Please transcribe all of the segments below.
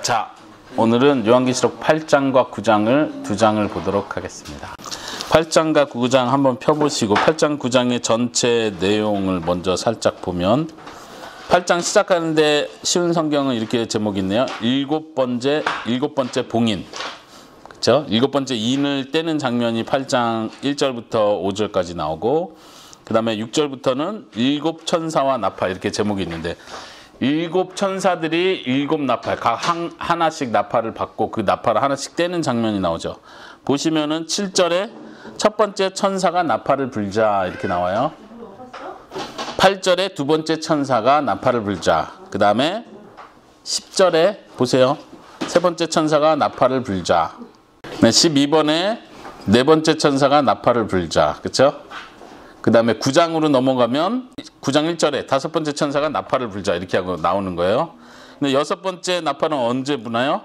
자, 오늘은 요한계시록 8장과 9장을 두 장을 보도록 하겠습니다. 8장과 9장 한번 펴보시고 8장 9장의 전체 내용을 먼저 살짝 보면 8장 시작하는데 쉬운 성경은 이렇게 제목이 있네요. 일곱 번째 봉인. 그렇죠? 일곱 번째 인을 떼는 장면이 8장 1절부터 5절까지 나오고 그 다음에 6절부터는 일곱 천사와 나팔 이렇게 제목이 있는데 일곱 천사들이 일곱 나팔 각 하나씩 나팔을 받고 그 나팔을 하나씩 떼는 장면이 나오죠. 보시면은 7절에 첫 번째 천사가 나팔을 불자 이렇게 나와요. 8절에 두 번째 천사가 나팔을 불자. 그 다음에 10절에 보세요. 세 번째 천사가 나팔을 불자. 네, 12번에 네 번째 천사가 나팔을 불자. 그렇죠? 그 다음에 9장으로 넘어가면 9장 1절에 다섯 번째 천사가 나팔을 불자 이렇게 하고 나오는 거예요. 근데 여섯 번째 나팔은 언제 부나요?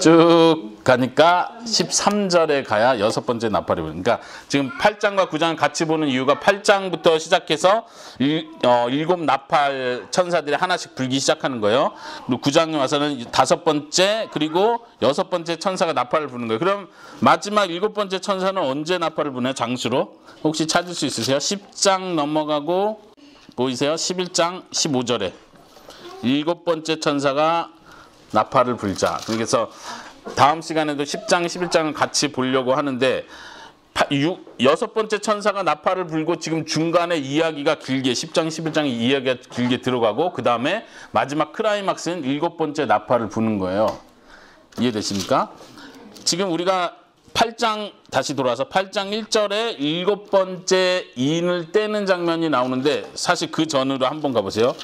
쭉 가니까 13절에 가야 여섯 번째 나팔이 부는. 그러니까 지금 8장과 9장을 같이 보는 이유가 8장부터 시작해서 일곱 나팔 천사들이 하나씩 불기 시작하는 거예요. 그리고 9장에 와서는 다섯 번째 그리고 여섯 번째 천사가 나팔을 부는 거예요. 그럼 마지막 일곱 번째 천사는 언제 나팔을 부나요? 장수로? 혹시 찾을 수 있으세요? 10장 넘어가고 보이세요? 11장 15절에 일곱 번째 천사가 나팔을 불자. 그래서 다음 시간에도 10장, 11장을 같이 보려고 하는데 여섯 번째 천사가 나팔을 불고 지금 중간에 이야기가 길게 10장, 11장의 이야기가 길게 들어가고 그 다음에 마지막 클라이막스는 일곱 번째 나팔을 부는 거예요. 이해되십니까? 지금 우리가 8장 다시 돌아와서 8장 1절에 일곱 번째 인을 떼는 장면이 나오는데 사실 그 전으로 한번 가보세요.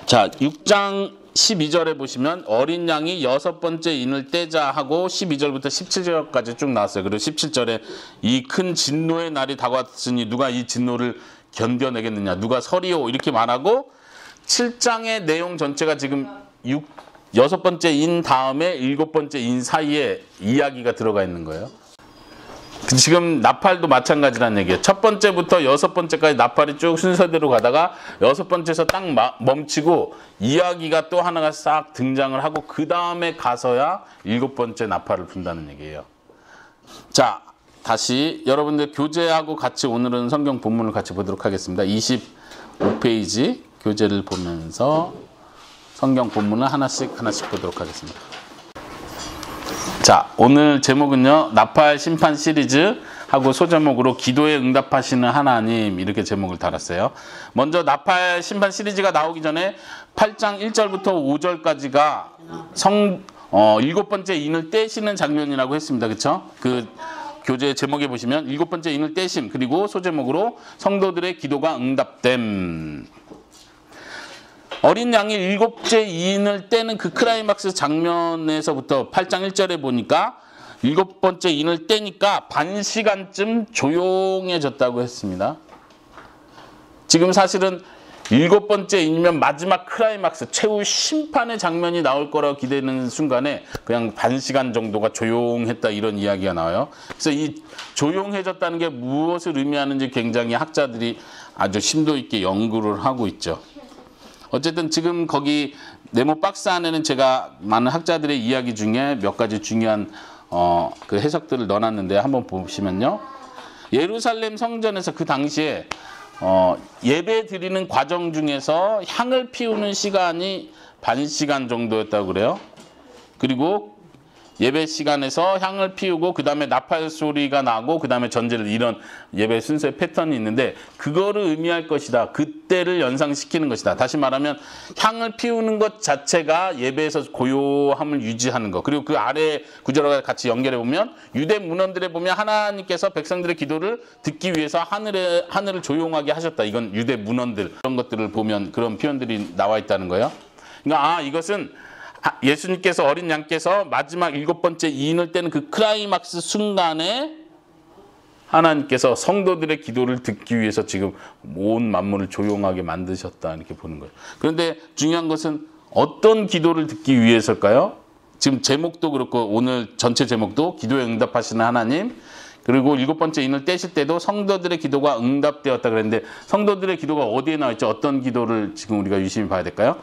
자, 6장 12절에 보시면 어린 양이 여섯 번째 인을 떼자 하고 12절부터 17절까지 쭉 나왔어요. 그리고 17절에 이 큰 진노의 날이 다가왔으니 누가 이 진노를 견뎌내겠느냐 누가 서리오 이렇게 말하고 7장의 내용 전체가 지금 여섯 번째 인 다음에 일곱 번째 인 사이에 이야기가 들어가 있는 거예요. 지금 나팔도 마찬가지라는 얘기예요. 첫 번째부터 여섯 번째까지 나팔이 쭉 순서대로 가다가 여섯 번째에서 딱 멈추고 이야기가 또 하나가 싹 등장을 하고 그 다음에 가서야 일곱 번째 나팔을 분다는 얘기예요. 자, 다시 여러분들 교재하고 같이 오늘은 성경 본문을 같이 보도록 하겠습니다. 25페이지 교재를 보면서 성경 본문을 하나씩 보도록 하겠습니다. 자, 오늘 제목은요. 나팔 심판 시리즈 하고 소제목으로 기도에 응답하시는 하나님 이렇게 제목을 달았어요. 먼저 나팔 심판 시리즈가 나오기 전에 8장 1절부터 5절까지가 일곱 번째 인을 떼시는 장면이라고 했습니다. 그렇죠? 그 교재 제목에 보시면 일곱 번째 인을 떼심 그리고 소제목으로 성도들의 기도가 응답됨. 어린 양이 일곱째 인을 떼는 그 클라이막스 장면에서부터 8장 1절에 보니까 일곱 번째 인을 떼니까 반 시간쯤 조용해졌다고 했습니다. 지금 사실은 일곱 번째 인이면 마지막 클라이막스 최후 심판의 장면이 나올 거라고 기대는 순간에 그냥 반 시간 정도가 조용했다 이런 이야기가 나와요. 그래서 이 조용해졌다는 게 무엇을 의미하는지 굉장히 학자들이 아주 심도 있게 연구를 하고 있죠. 어쨌든 지금 거기 네모 박스 안에는 제가 많은 학자들의 이야기 중에 몇 가지 중요한 그 해석들을 넣어놨는데 한번 보시면요. 예루살렘 성전에서 그 당시에 예배 드리는 과정 중에서 향을 피우는 시간이 반 시간 정도였다고 그래요. 그리고 예배 시간에서 향을 피우고 그 다음에 나팔 소리가 나고 그 다음에 전제를 이런 예배 순서의 패턴이 있는데 그거를 의미할 것이다. 그때를 연상시키는 것이다. 다시 말하면 향을 피우는 것 자체가 예배에서 고요함을 유지하는 것. 그리고 그 아래 구절과 같이 연결해 보면 유대 문헌들에 보면 하나님께서 백성들의 기도를 듣기 위해서 하늘을 조용하게 하셨다. 이건 유대 문헌들 그런 것들을 보면 그런 표현들이 나와 있다는 거예요. 그러니까 이것은 예수님께서 어린 양께서 마지막 일곱 번째 인을 떼는 그 클라이막스 순간에 하나님께서 성도들의 기도를 듣기 위해서 지금 온 만물을 조용하게 만드셨다 이렇게 보는 거예요. 그런데 중요한 것은 어떤 기도를 듣기 위해서일까요? 지금 제목도 그렇고 오늘 전체 제목도 기도에 응답하시는 하나님 그리고 일곱 번째 인을 떼실 때도 성도들의 기도가 응답되었다 그랬는데 성도들의 기도가 어디에 나와 있죠? 어떤 기도를 지금 우리가 유심히 봐야 될까요?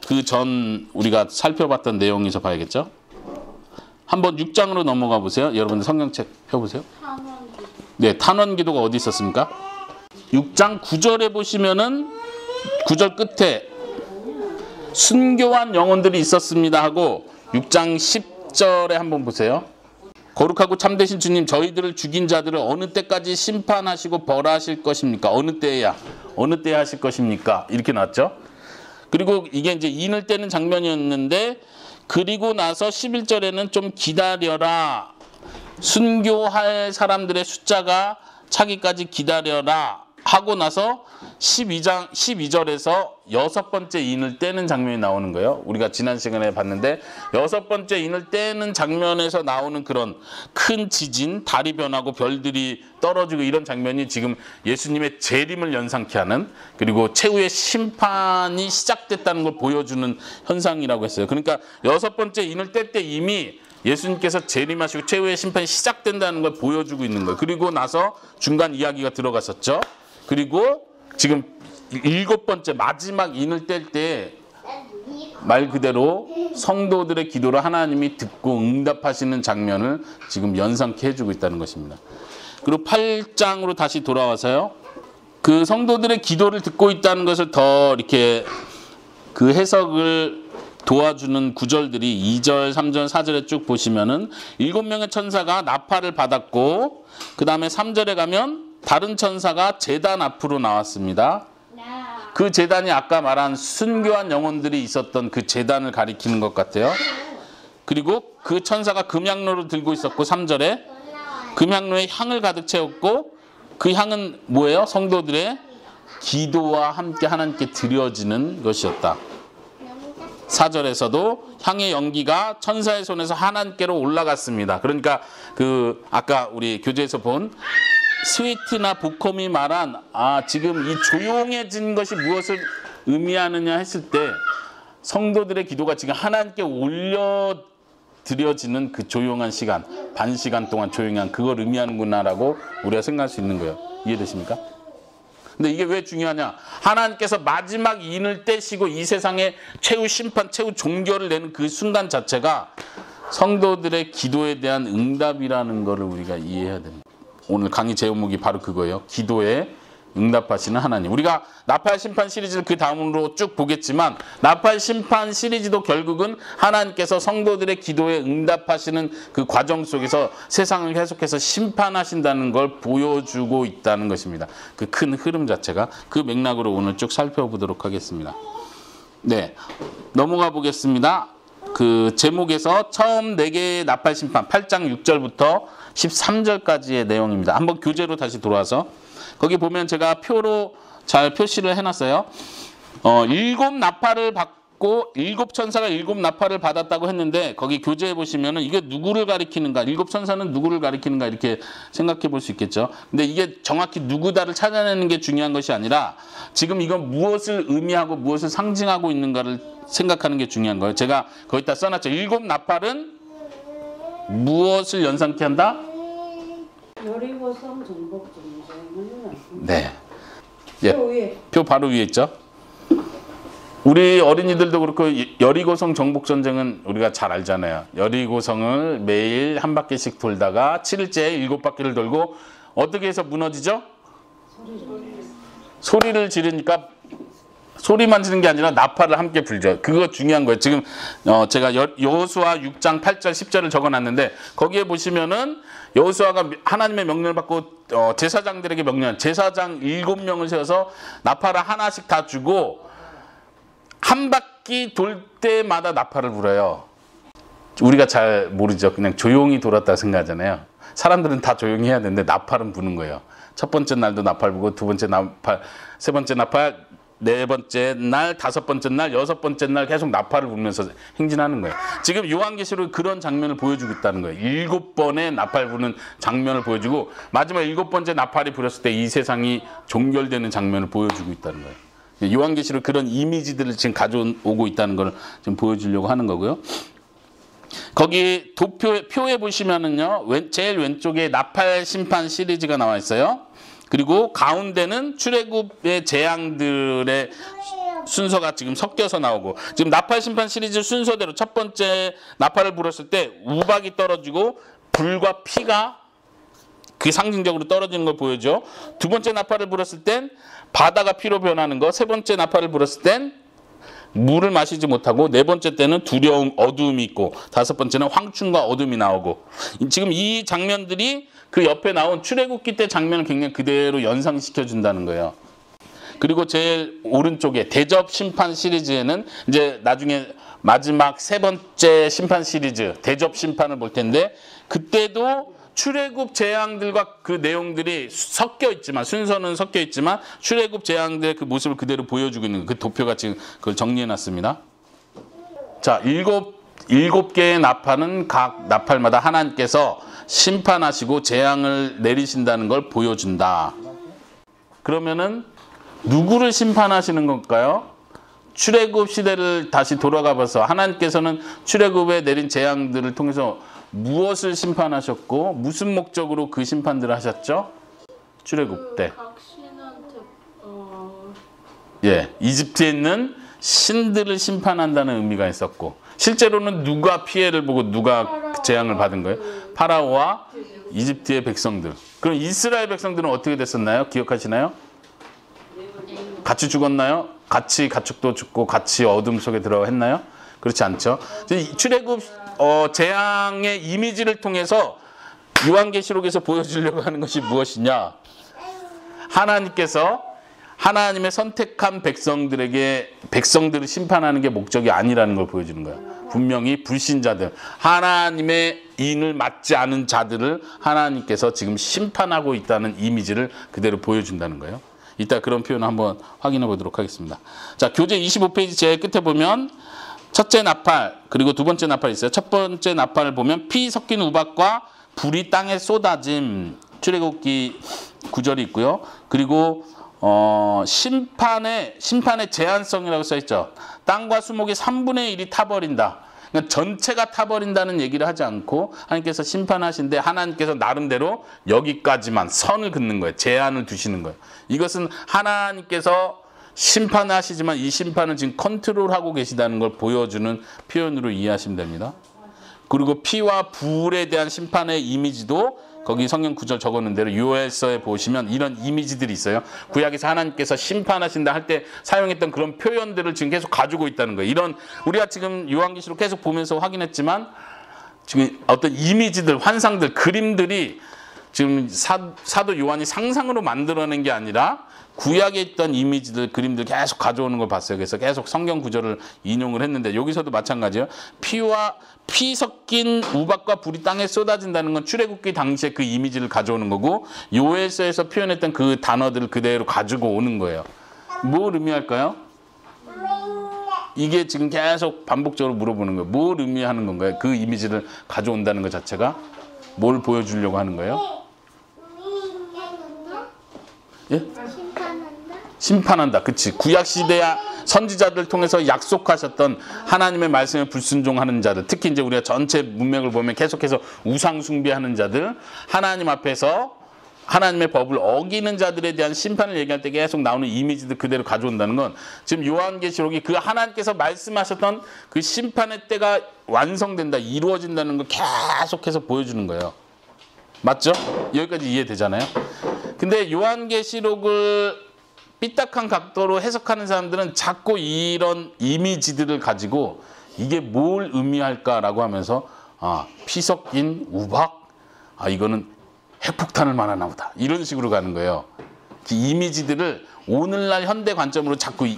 그 전 우리가 살펴봤던 내용에서 봐야겠죠? 한번 6장으로 넘어가 보세요. 여러분들 성경책 펴보세요. 네, 탄원기도가 어디 있었습니까? 6장 9절에 보시면은 9절 끝에 순교한 영혼들이 있었습니다 하고 6장 10절에 한번 보세요. 거룩하고 참되신 주님, 저희들을 죽인 자들을 어느 때까지 심판하시고 벌하실 것입니까? 어느 때에 하실 것입니까? 이렇게 나왔죠. 그리고 이게 이제 인을 떼는 장면이었는데, 그리고 나서 11절에는 좀 기다려라, 순교할 사람들의 숫자가 차기까지 기다려라 하고 나서 12절에서 6번째 인을 떼는 장면이 나오는 거예요. 우리가 지난 시간에 봤는데 6번째 인을 떼는 장면에서 나오는 그런 큰 지진, 달이 변하고 별들이 떨어지고 이런 장면이 지금 예수님의 재림을 연상케 하는, 그리고 최후의 심판이 시작됐다는 걸 보여주는 현상이라고 했어요. 그러니까 6번째 인을 뗄 때 이미 예수님께서 재림하시고 최후의 심판이 시작된다는 걸 보여주고 있는 거예요. 그리고 나서 중간 이야기가 들어갔었죠. 그리고 지금 7번째 마지막 인을 뗄 때 말 그대로 성도들의 기도를 하나님이 듣고 응답하시는 장면을 지금 연상케 해주고 있다는 것입니다. 그리고 8장으로 다시 돌아와서요, 그 성도들의 기도를 듣고 있다는 것을 더 이렇게 그 해석을 도와주는 구절들이 2절, 3절, 4절에 쭉 보시면은 7명의 천사가 나팔을 받았고, 그 다음에 3절에 가면 다른 천사가 제단 앞으로 나왔습니다. 그 제단이 아까 말한 순교한 영혼들이 있었던 그 제단을 가리키는 것 같아요. 그리고 그 천사가 금향로를 들고 있었고, 3절에 금향로에 향을 가득 채웠고, 그 향은 뭐예요? 성도들의 기도와 함께 하나님께 드려지는 것이었다. 4절에서도 향의 연기가 천사의 손에서 하나님께로 올라갔습니다. 그러니까 그 아까 우리 교재에서 본 스위트나 보컴이 말한 지금 이 조용해진 것이 무엇을 의미하느냐 했을 때, 성도들의 기도가 지금 하나님께 올려드려지는 그 조용한 시간, 반 시간 동안 조용한 그걸 의미하는구나라고 우리가 생각할 수 있는 거예요. 이해되십니까? 근데 이게 왜 중요하냐? 하나님께서 마지막 인을 떼시고 이 세상에 최후 심판, 최후 종결을 내는 그 순간 자체가 성도들의 기도에 대한 응답이라는 것을 우리가 이해해야 됩니다. 오늘 강의 제목이 바로 그거예요. 기도에 응답하시는 하나님. 우리가 나팔 심판 시리즈를 그 다음으로 쭉 보겠지만, 나팔 심판 시리즈도 결국은 하나님께서 성도들의 기도에 응답하시는 그 과정 속에서 세상을 계속해서 심판하신다는 걸 보여주고 있다는 것입니다. 그 큰 흐름 자체가, 그 맥락으로 오늘 쭉 살펴보도록 하겠습니다. 네, 넘어가 보겠습니다. 그 제목에서 처음 4개의 나팔 심판, 8장 6절부터 13절까지의 내용입니다. 한번 교재로 다시 돌아와서 거기 보면 제가 표로 잘 표시를 해놨어요. 7 나팔을 받고 7 천사가 7 나팔을 받았다고 했는데, 거기 교재에 보시면은 이게 누구를 가리키는가, 7 천사는 누구를 가리키는가 이렇게 생각해 볼 수 있겠죠. 근데 이게 정확히 누구다를 찾아내는 게 중요한 것이 아니라 지금 이건 무엇을 의미하고 무엇을 상징하고 있는가를 생각하는 게 중요한 거예요. 제가 거기다 써놨죠. 7 나팔은 무엇을 연상케 한다? 여리고성 정복 전쟁을. 네. 예. 표 바로 위에 있죠. 우리 어린이들도 그렇고 여리고성 정복 전쟁은 우리가 잘 알잖아요. 여리고성을 매일 한 바퀴씩 돌다가 7일째 7바퀴를 돌고 어떻게 해서 무너지죠? 소리를 지르니까, 소리만 지르는 게 아니라 나팔을 함께 불죠. 그거 중요한 거예요. 지금 제가 여호수아 6장 8절 10절을 적어놨는데, 거기에 보시면은 여호수아가 하나님의 명령을 받고 제사장들에게 명령, 제사장 7명을 세워서 나팔을 하나씩 다 주고 한 바퀴 돌 때마다 나팔을 불어요. 우리가 잘 모르죠. 그냥 조용히 돌았다 생각하잖아요. 사람들은 다 조용히 해야 되는데 나팔은 부는 거예요. 첫 번째 날도 나팔 불고, 두 번째 나팔, 세 번째 나팔, 네 번째 날, 다섯 번째 날, 여섯 번째 날 계속 나팔을 불면서 행진하는 거예요. 지금 요한계시록 그런 장면을 보여주고 있다는 거예요. 7번의 나팔 부는 장면을 보여주고, 마지막 7번째 나팔이 불었을 때 이 세상이 종결되는 장면을 보여주고 있다는 거예요. 요한계시록 그런 이미지들을 지금 가져오고 있다는 걸 지금 보여주려고 하는 거고요. 거기 표에 보시면은요, 제일 왼쪽에 나팔 심판 시리즈가 나와 있어요. 그리고 가운데는 출애굽의 재앙들의 순서가 지금 섞여서 나오고 지금 나팔 심판 시리즈 순서대로 첫 번째 나팔을 불었을 때 우박이 떨어지고 불과 피가 그 상징적으로 떨어지는 걸 보여줘. 두 번째 나팔을 불었을 땐 바다가 피로 변하는 거, 세 번째 나팔을 불었을 땐 물을 마시지 못하고, 네 번째 때는 두려움, 어두움이 있고, 다섯 번째는 황충과 어둠이 나오고. 지금 이 장면들이 그 옆에 나온 출애굽기 때 장면을 굉장히 그대로 연상시켜 준다는 거예요. 그리고 제일 오른쪽에 대접 심판 시리즈에는 이제 나중에 마지막 세 번째 심판 시리즈 대접 심판을 볼 텐데, 그때도 출애굽 재앙들과 그 내용들이 섞여 있지만, 순서는 섞여 있지만 출애굽 재앙들의 그 모습을 그대로 보여주고 있는 그 도표가 지금 그걸 정리해 놨습니다. 자, 일곱 개의 나팔은 각 나팔마다 하나님께서 심판하시고 재앙을 내리신다는 걸 보여준다. 그러면은 누구를 심판하시는 걸까요? 출애굽 시대를 다시 돌아가 봐서 하나님께서는 출애굽에 내린 재앙들을 통해서 무엇을 심판하셨고 무슨 목적으로 그 심판들을 하셨죠? 출애굽 때. 각 신한테 예, 이집트에 있는 신들을 심판한다는 의미가 있었고, 실제로는 누가 피해를 보고 누가 재앙을 받은 거예요? 파라오와 이집트의 백성들. 그럼 이스라엘 백성들은 어떻게 됐었나요? 기억하시나요? 같이 죽었나요? 같이 가축도 죽고 같이 어둠 속에 들어가 했나요? 그렇지 않죠. 출애굽 재앙의 이미지를 통해서 요한계시록에서 보여주려고 하는 것이 무엇이냐? 하나님께서 하나님의 선택한 백성들을 심판하는 게 목적이 아니라는 걸 보여주는 거예요. 분명히 불신자들, 하나님의 인을 맞지 않은 자들을 하나님께서 지금 심판하고 있다는 이미지를 그대로 보여준다는 거예요. 이따 그런 표현을 한번 확인해 보도록 하겠습니다. 자, 교재 25페이지 제일 끝에 보면 첫째 나팔, 그리고 두 번째 나팔이 있어요. 첫 번째 나팔을 보면 피 섞인 우박과 불이 땅에 쏟아짐, 출애굽기 구절이 있고요. 그리고 심판의 제한성이라고 써 있죠. 땅과 수목의 3분의 1이 타버린다. 그러니까 전체가 타버린다는 얘기를 하지 않고 하나님께서 심판하신데 하나님께서 나름대로 여기까지만 선을 긋는 거예요. 제한을 두시는 거예요. 이것은 하나님께서 심판하시지만 이 심판은 지금 컨트롤하고 계시다는 걸 보여주는 표현으로 이해하시면 됩니다. 그리고 피와 불에 대한 심판의 이미지도 거기 성경 구절 적었는 대로 요엘서에 보시면 이런 이미지들이 있어요. 구약에서 하나님께서 심판하신다 할 때 사용했던 그런 표현들을 지금 계속 가지고 있다는 거예요. 이런 우리가 지금 요한계시록 계속 보면서 확인했지만 지금 어떤 이미지들, 환상들, 그림들이 지금 사도 요한이 상상으로 만들어낸 게 아니라 구약에 있던 이미지들, 그림들 계속 가져오는 걸 봤어요. 그래서 계속 성경 구절을 인용을 했는데 여기서도 마찬가지예요. 피 섞인 우박과 불이 땅에 쏟아진다는 건 출애굽기 당시에 그 이미지를 가져오는 거고, 요엘서에서 표현했던 그 단어들을 그대로 가지고 오는 거예요. 뭘 의미할까요? 이게 지금 계속 반복적으로 물어보는 거예요. 뭘 의미하는 건가요? 그 이미지를 가져온다는 것 자체가 뭘 보여주려고 하는 거예요? 예? 심판한다. 그치. 구약시대야 선지자들 통해서 약속하셨던 하나님의 말씀에 불순종하는 자들, 특히 이제 우리가 전체 문맥을 보면 계속해서 우상 숭배하는 자들, 하나님 앞에서 하나님의 법을 어기는 자들에 대한 심판을 얘기할 때 계속 나오는 이미지들 그대로 가져온다는 건 지금 요한계시록이 그 하나님께서 말씀하셨던 그 심판의 때가 완성된다, 이루어진다는 걸 계속해서 보여주는 거예요. 맞죠? 여기까지 이해되잖아요. 근데 요한계시록을 삐딱한 각도로 해석하는 사람들은 자꾸 이런 이미지들을 가지고 이게 뭘 의미할까라고 하면서 피 섞인 우박? 이거는 핵폭탄을 말하나 보다. 이런 식으로 가는 거예요. 이미지들을 오늘날 현대 관점으로 자꾸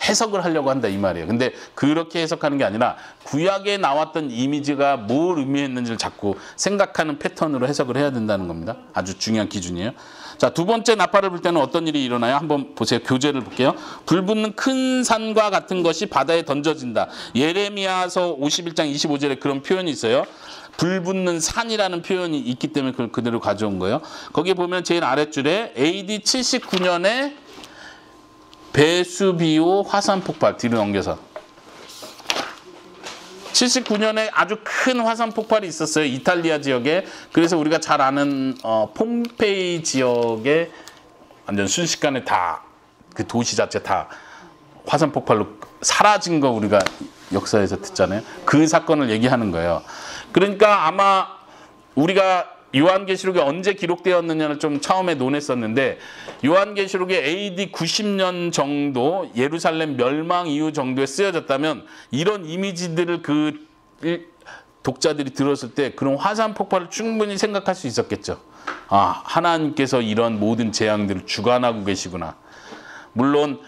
해석을 하려고 한다 이 말이에요. 근데 그렇게 해석하는 게 아니라 구약에 나왔던 이미지가 뭘 의미했는지를 자꾸 생각하는 패턴으로 해석을 해야 된다는 겁니다. 아주 중요한 기준이에요. 자, 두 번째 나팔을 불 때는 어떤 일이 일어나요? 한번 보세요. 교재를 볼게요. 불붙는 큰 산과 같은 것이 바다에 던져진다. 예레미야서 51장 25절에 그런 표현이 있어요. 불붙는 산이라는 표현이 있기 때문에 그걸 그대로 가져온 거예요. 거기 보면 제일 아랫줄에 AD 79년에 베수비오 화산 폭발, 뒤로 넘겨서 79년에 아주 큰 화산 폭발이 있었어요. 이탈리아 지역에. 그래서 우리가 잘 아는 폼페이 지역에 완전 순식간에 다 그 도시 자체 다 화산 폭발로 사라진 거 우리가 역사에서 듣잖아요. 그 사건을 얘기하는 거예요. 그러니까 아마 우리가 요한계시록이 언제 기록되었느냐를 좀 처음에 논했었는데 요한계시록이 AD 90년 정도 예루살렘 멸망 이후 정도에 쓰여졌다면 이런 이미지들을 그 독자들이 들었을 때 그런 화산 폭발을 충분히 생각할 수 있었겠죠. 아, 하나님께서 이런 모든 재앙들을 주관하고 계시구나. 물론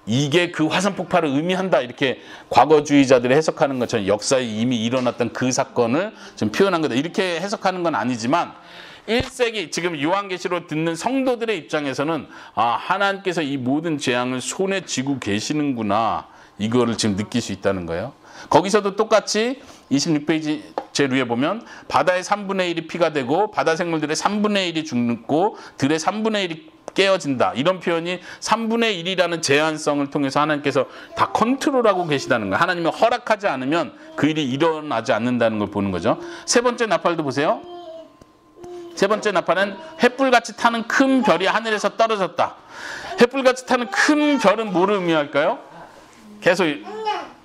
이게 그 화산 폭발을 의미한다 이렇게 과거주의자들이 해석하는 것처럼 역사에 이미 일어났던 그 사건을 좀 표현한 거다 이렇게 해석하는 건 아니지만 1세기 지금 요한계시록 듣는 성도들의 입장에서는 아, 하나님께서 이 모든 재앙을 손에 쥐고 계시는구나 이거를 지금 느낄 수 있다는 거예요. 거기서도 똑같이 26페이지 제일 위에 보면 바다의 3분의 1이 피가 되고 바다 생물들의 3분의 1이 죽고 들의 3분의 1이 깨어진다. 이런 표현이 3분의 1이라는 제한성을 통해서 하나님께서 다 컨트롤하고 계시다는 거예요. 하나님이 허락하지 않으면 그 일이 일어나지 않는다는 걸 보는 거죠. 세 번째 나팔도 보세요. 세 번째 나팔은 횃불같이 타는 큰 별이 하늘에서 떨어졌다. 횃불같이 타는 큰 별은 뭐를 의미할까요? 계속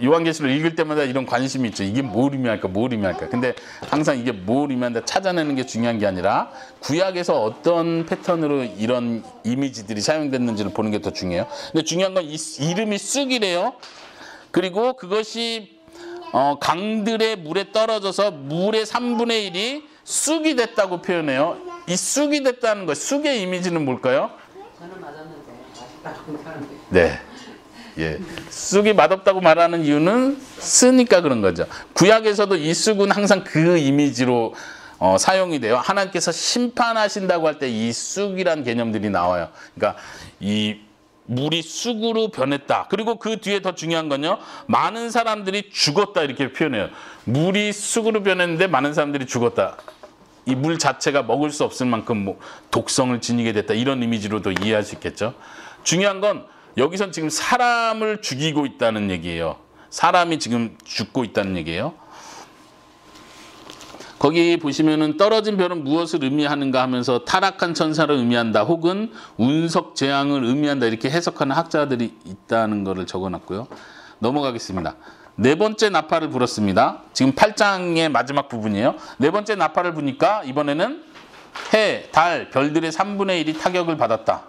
요한계시록 읽을 때마다 이런 관심이 있죠. 이게 뭘 의미할까, 뭘 의미할까. 근데 항상 이게 뭘 의미한다 찾아내는 게 중요한 게 아니라 구약에서 어떤 패턴으로 이런 이미지들이 사용됐는지를 보는 게 더 중요해요. 근데 중요한 건 이 이름이 쑥이래요. 그리고 그것이 강들의 물에 떨어져서 물의 3분의 1이 쑥이 됐다고 표현해요. 이 쑥이 됐다는 거, 쑥의 이미지는 뭘까요? 저는 맞았는데 맛있다고 사는데. 네. 예. 쑥이 맛없다고 말하는 이유는 쓰니까 그런 거죠. 구약에서도 이 쑥은 항상 그 이미지로 사용이 돼요. 하나님께서 심판하신다고 할 때 이 쑥이란 개념들이 나와요. 그러니까 이 물이 쑥으로 변했다. 그리고 그 뒤에 더 중요한 건요. 많은 사람들이 죽었다 이렇게 표현해요. 물이 쑥으로 변했는데 많은 사람들이 죽었다. 이 물 자체가 먹을 수 없을 만큼 뭐 독성을 지니게 됐다. 이런 이미지로도 이해할 수 있겠죠. 중요한 건 여기선 지금 사람을 죽이고 있다는 얘기예요. 사람이 지금 죽고 있다는 얘기예요. 거기 보시면은 떨어진 별은 무엇을 의미하는가 하면서 타락한 천사를 의미한다. 혹은 운석 재앙을 의미한다. 이렇게 해석하는 학자들이 있다는 것을 적어놨고요. 넘어가겠습니다. 네 번째 나팔을 불었습니다. 지금 8장의 마지막 부분이에요. 네 번째 나팔을 부니까 이번에는 해, 달, 별들의 3분의 1이 타격을 받았다.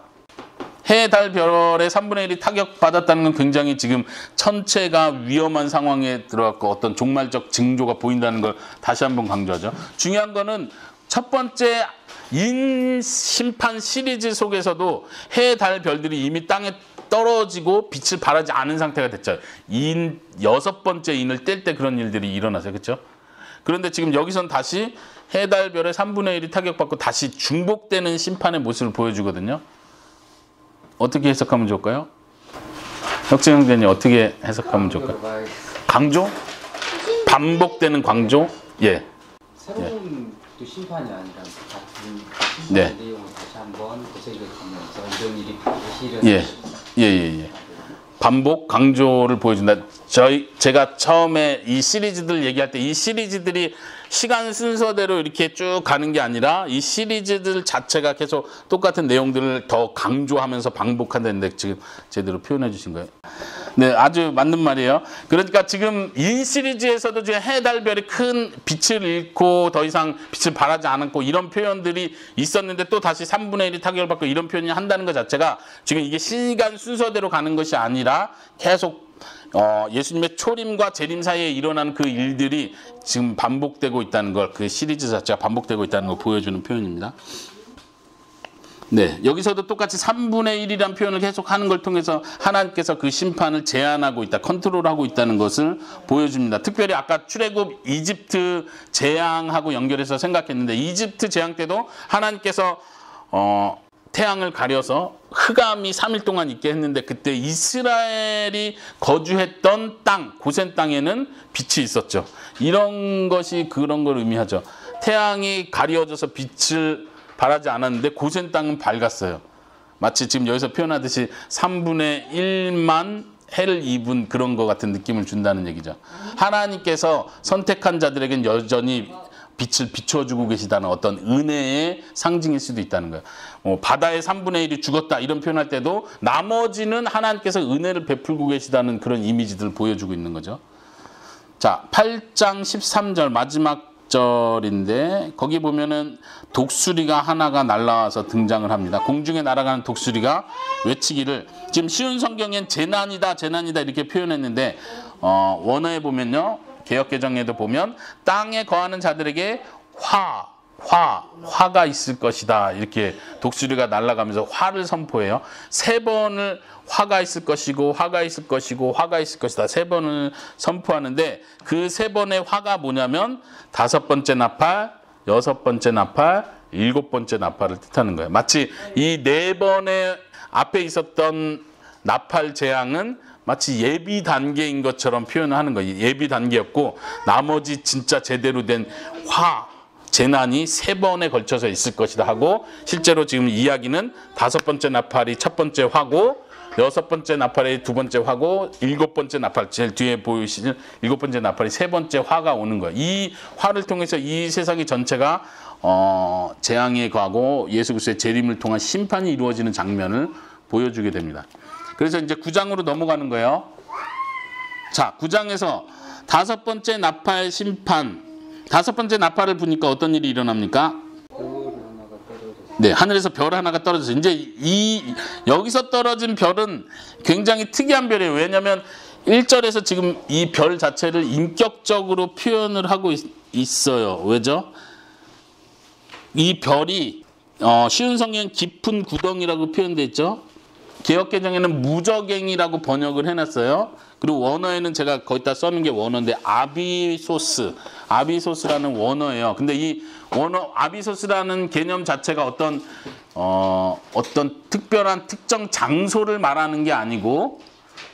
해, 달, 별의 3분의 1이 타격받았다는 건 굉장히 지금 천체가 위험한 상황에 들어갔고 어떤 종말적 징조가 보인다는 걸 다시 한번 강조하죠. 중요한 거는 첫 번째 인 심판 시리즈 속에서도 해, 달, 별들이 이미 땅에 떨어지고 빛을 발하지 않은 상태가 됐죠. 인 6번째 인을 뗄 때 그런 일들이 일어나서 그렇죠. 그런데 지금 여기선 다시 해, 달, 별의 3분의 1이 타격받고 다시 중복되는 심판의 모습을 보여주거든요. 어떻게 해석하면 좋을까요? 혁정 형제님 어떻게 해석하면 좋을까요? 강조? 반복되는 강조? 예. 새로운 또 심판이 아니라 같은 네. 심판의 내용을 다시 한번 되새겨가면서 이런 일이 다시 예. 예. 반복 강조를 보여준다. 제가 처음에 이 시리즈들 얘기할 때 이 시리즈들이 시간 순서대로 이렇게 쭉 가는 게 아니라 이 시리즈들 자체가 계속 똑같은 내용들을 더 강조하면서 반복한다는데 지금 제대로 표현해 주신 거예요. 네, 아주 맞는 말이에요. 그러니까 지금 이 시리즈에서도 지금 해, 달, 별이 큰 빛을 잃고 더 이상 빛을 발하지 않았고 이런 표현들이 있었는데 또 다시 3분의 1이 타격을 받고 이런 표현을 한다는 것 자체가 지금 이게 시간 순서대로 가는 것이 아니라 계속 예수님의 초림과 재림 사이에 일어나는 그 일들이 지금 반복되고 있다는 걸, 그 시리즈 자체가 반복되고 있다는 걸 보여주는 표현입니다. 네, 여기서도 똑같이 3분의 1이라는 표현을 계속 하는 걸 통해서 하나님께서 그 심판을 제한하고 있다, 컨트롤하고 있다는 것을 보여줍니다. 특별히 아까 출애굽 이집트 재앙하고 연결해서 생각했는데 이집트 재앙 때도 하나님께서 태양을 가려서 흑암이 3일 동안 있게 했는데 그때 이스라엘이 거주했던 땅, 고센 땅에는 빛이 있었죠. 이런 것이 그런 걸 의미하죠. 태양이 가려져서 빛을 발하지 않았는데 고센 땅은 밝았어요. 마치 지금 여기서 표현하듯이 3분의 1만 해를 입은 그런 것 같은 느낌을 준다는 얘기죠. 하나님께서 선택한 자들에겐 여전히 빛을 비춰주고 계시다는 어떤 은혜의 상징일 수도 있다는 거예요. 바다의 3분의 1이 죽었다 이런 표현할 때도 나머지는 하나님께서 은혜를 베풀고 계시다는 그런 이미지들을 보여주고 있는 거죠. 자, 8장 13절 마지막 절인데 거기 보면은 독수리가 하나가 날아와서 등장을 합니다. 공중에 날아가는 독수리가 외치기를, 지금 쉬운 성경엔 재난이다 재난이다 이렇게 표현했는데 원어에 보면요, 개역개정에도 보면 땅에 거하는 자들에게 화가 있을 것이다 이렇게 독수리가 날아가면서 화를 선포해요. 3번을 화가 있을 것이고 화가 있을 것이고 화가 있을 것이다 3번을 선포하는데 그 3번의 화가 뭐냐면 5번째 나팔, 6번째 나팔, 7번째 나팔을 뜻하는 거예요. 마치 이 4번의 앞에 있었던 나팔 재앙은 마치 예비 단계인 것처럼 표현을 하는 거예요. 예비 단계였고 나머지 진짜 제대로 된 재난이 3번에 걸쳐서 있을 것이다 하고, 실제로 지금 이야기는 5번째 나팔이 첫 번째 화고 6번째 나팔이 2번째 화고 7번째 나팔, 제일 뒤에 보이시는 7번째 나팔이 3번째 화가 오는 거예요. 이 화를 통해서 이 세상이 전체가 재앙에 가고 예수 그리스도의 재림을 통한 심판이 이루어지는 장면을 보여주게 됩니다. 그래서 이제 9장으로 넘어가는 거예요. 자, 9장에서 5번째 나팔 심판, 5번째 나팔을 부니까 어떤 일이 일어납니까? 네, 하늘에서 별 하나가 떨어져서, 이제 여기서 떨어진 별은 굉장히 특이한 별이에요. 왜냐하면 1절에서 지금 이 별 자체를 인격적으로 표현을 하고 있어요. 왜죠? 이 별이 쉬운 성경 깊은 구덩이라고 표현되어 있죠. 개역개정에는 무저갱이라고 번역을 해놨어요. 그리고 원어에는 제가 거기다 써놓은 게 원어인데 아비소스라는 원어예요. 근데 이 원어 아비소스라는 개념 자체가 어떤 특별한 특정 장소를 말하는 게 아니고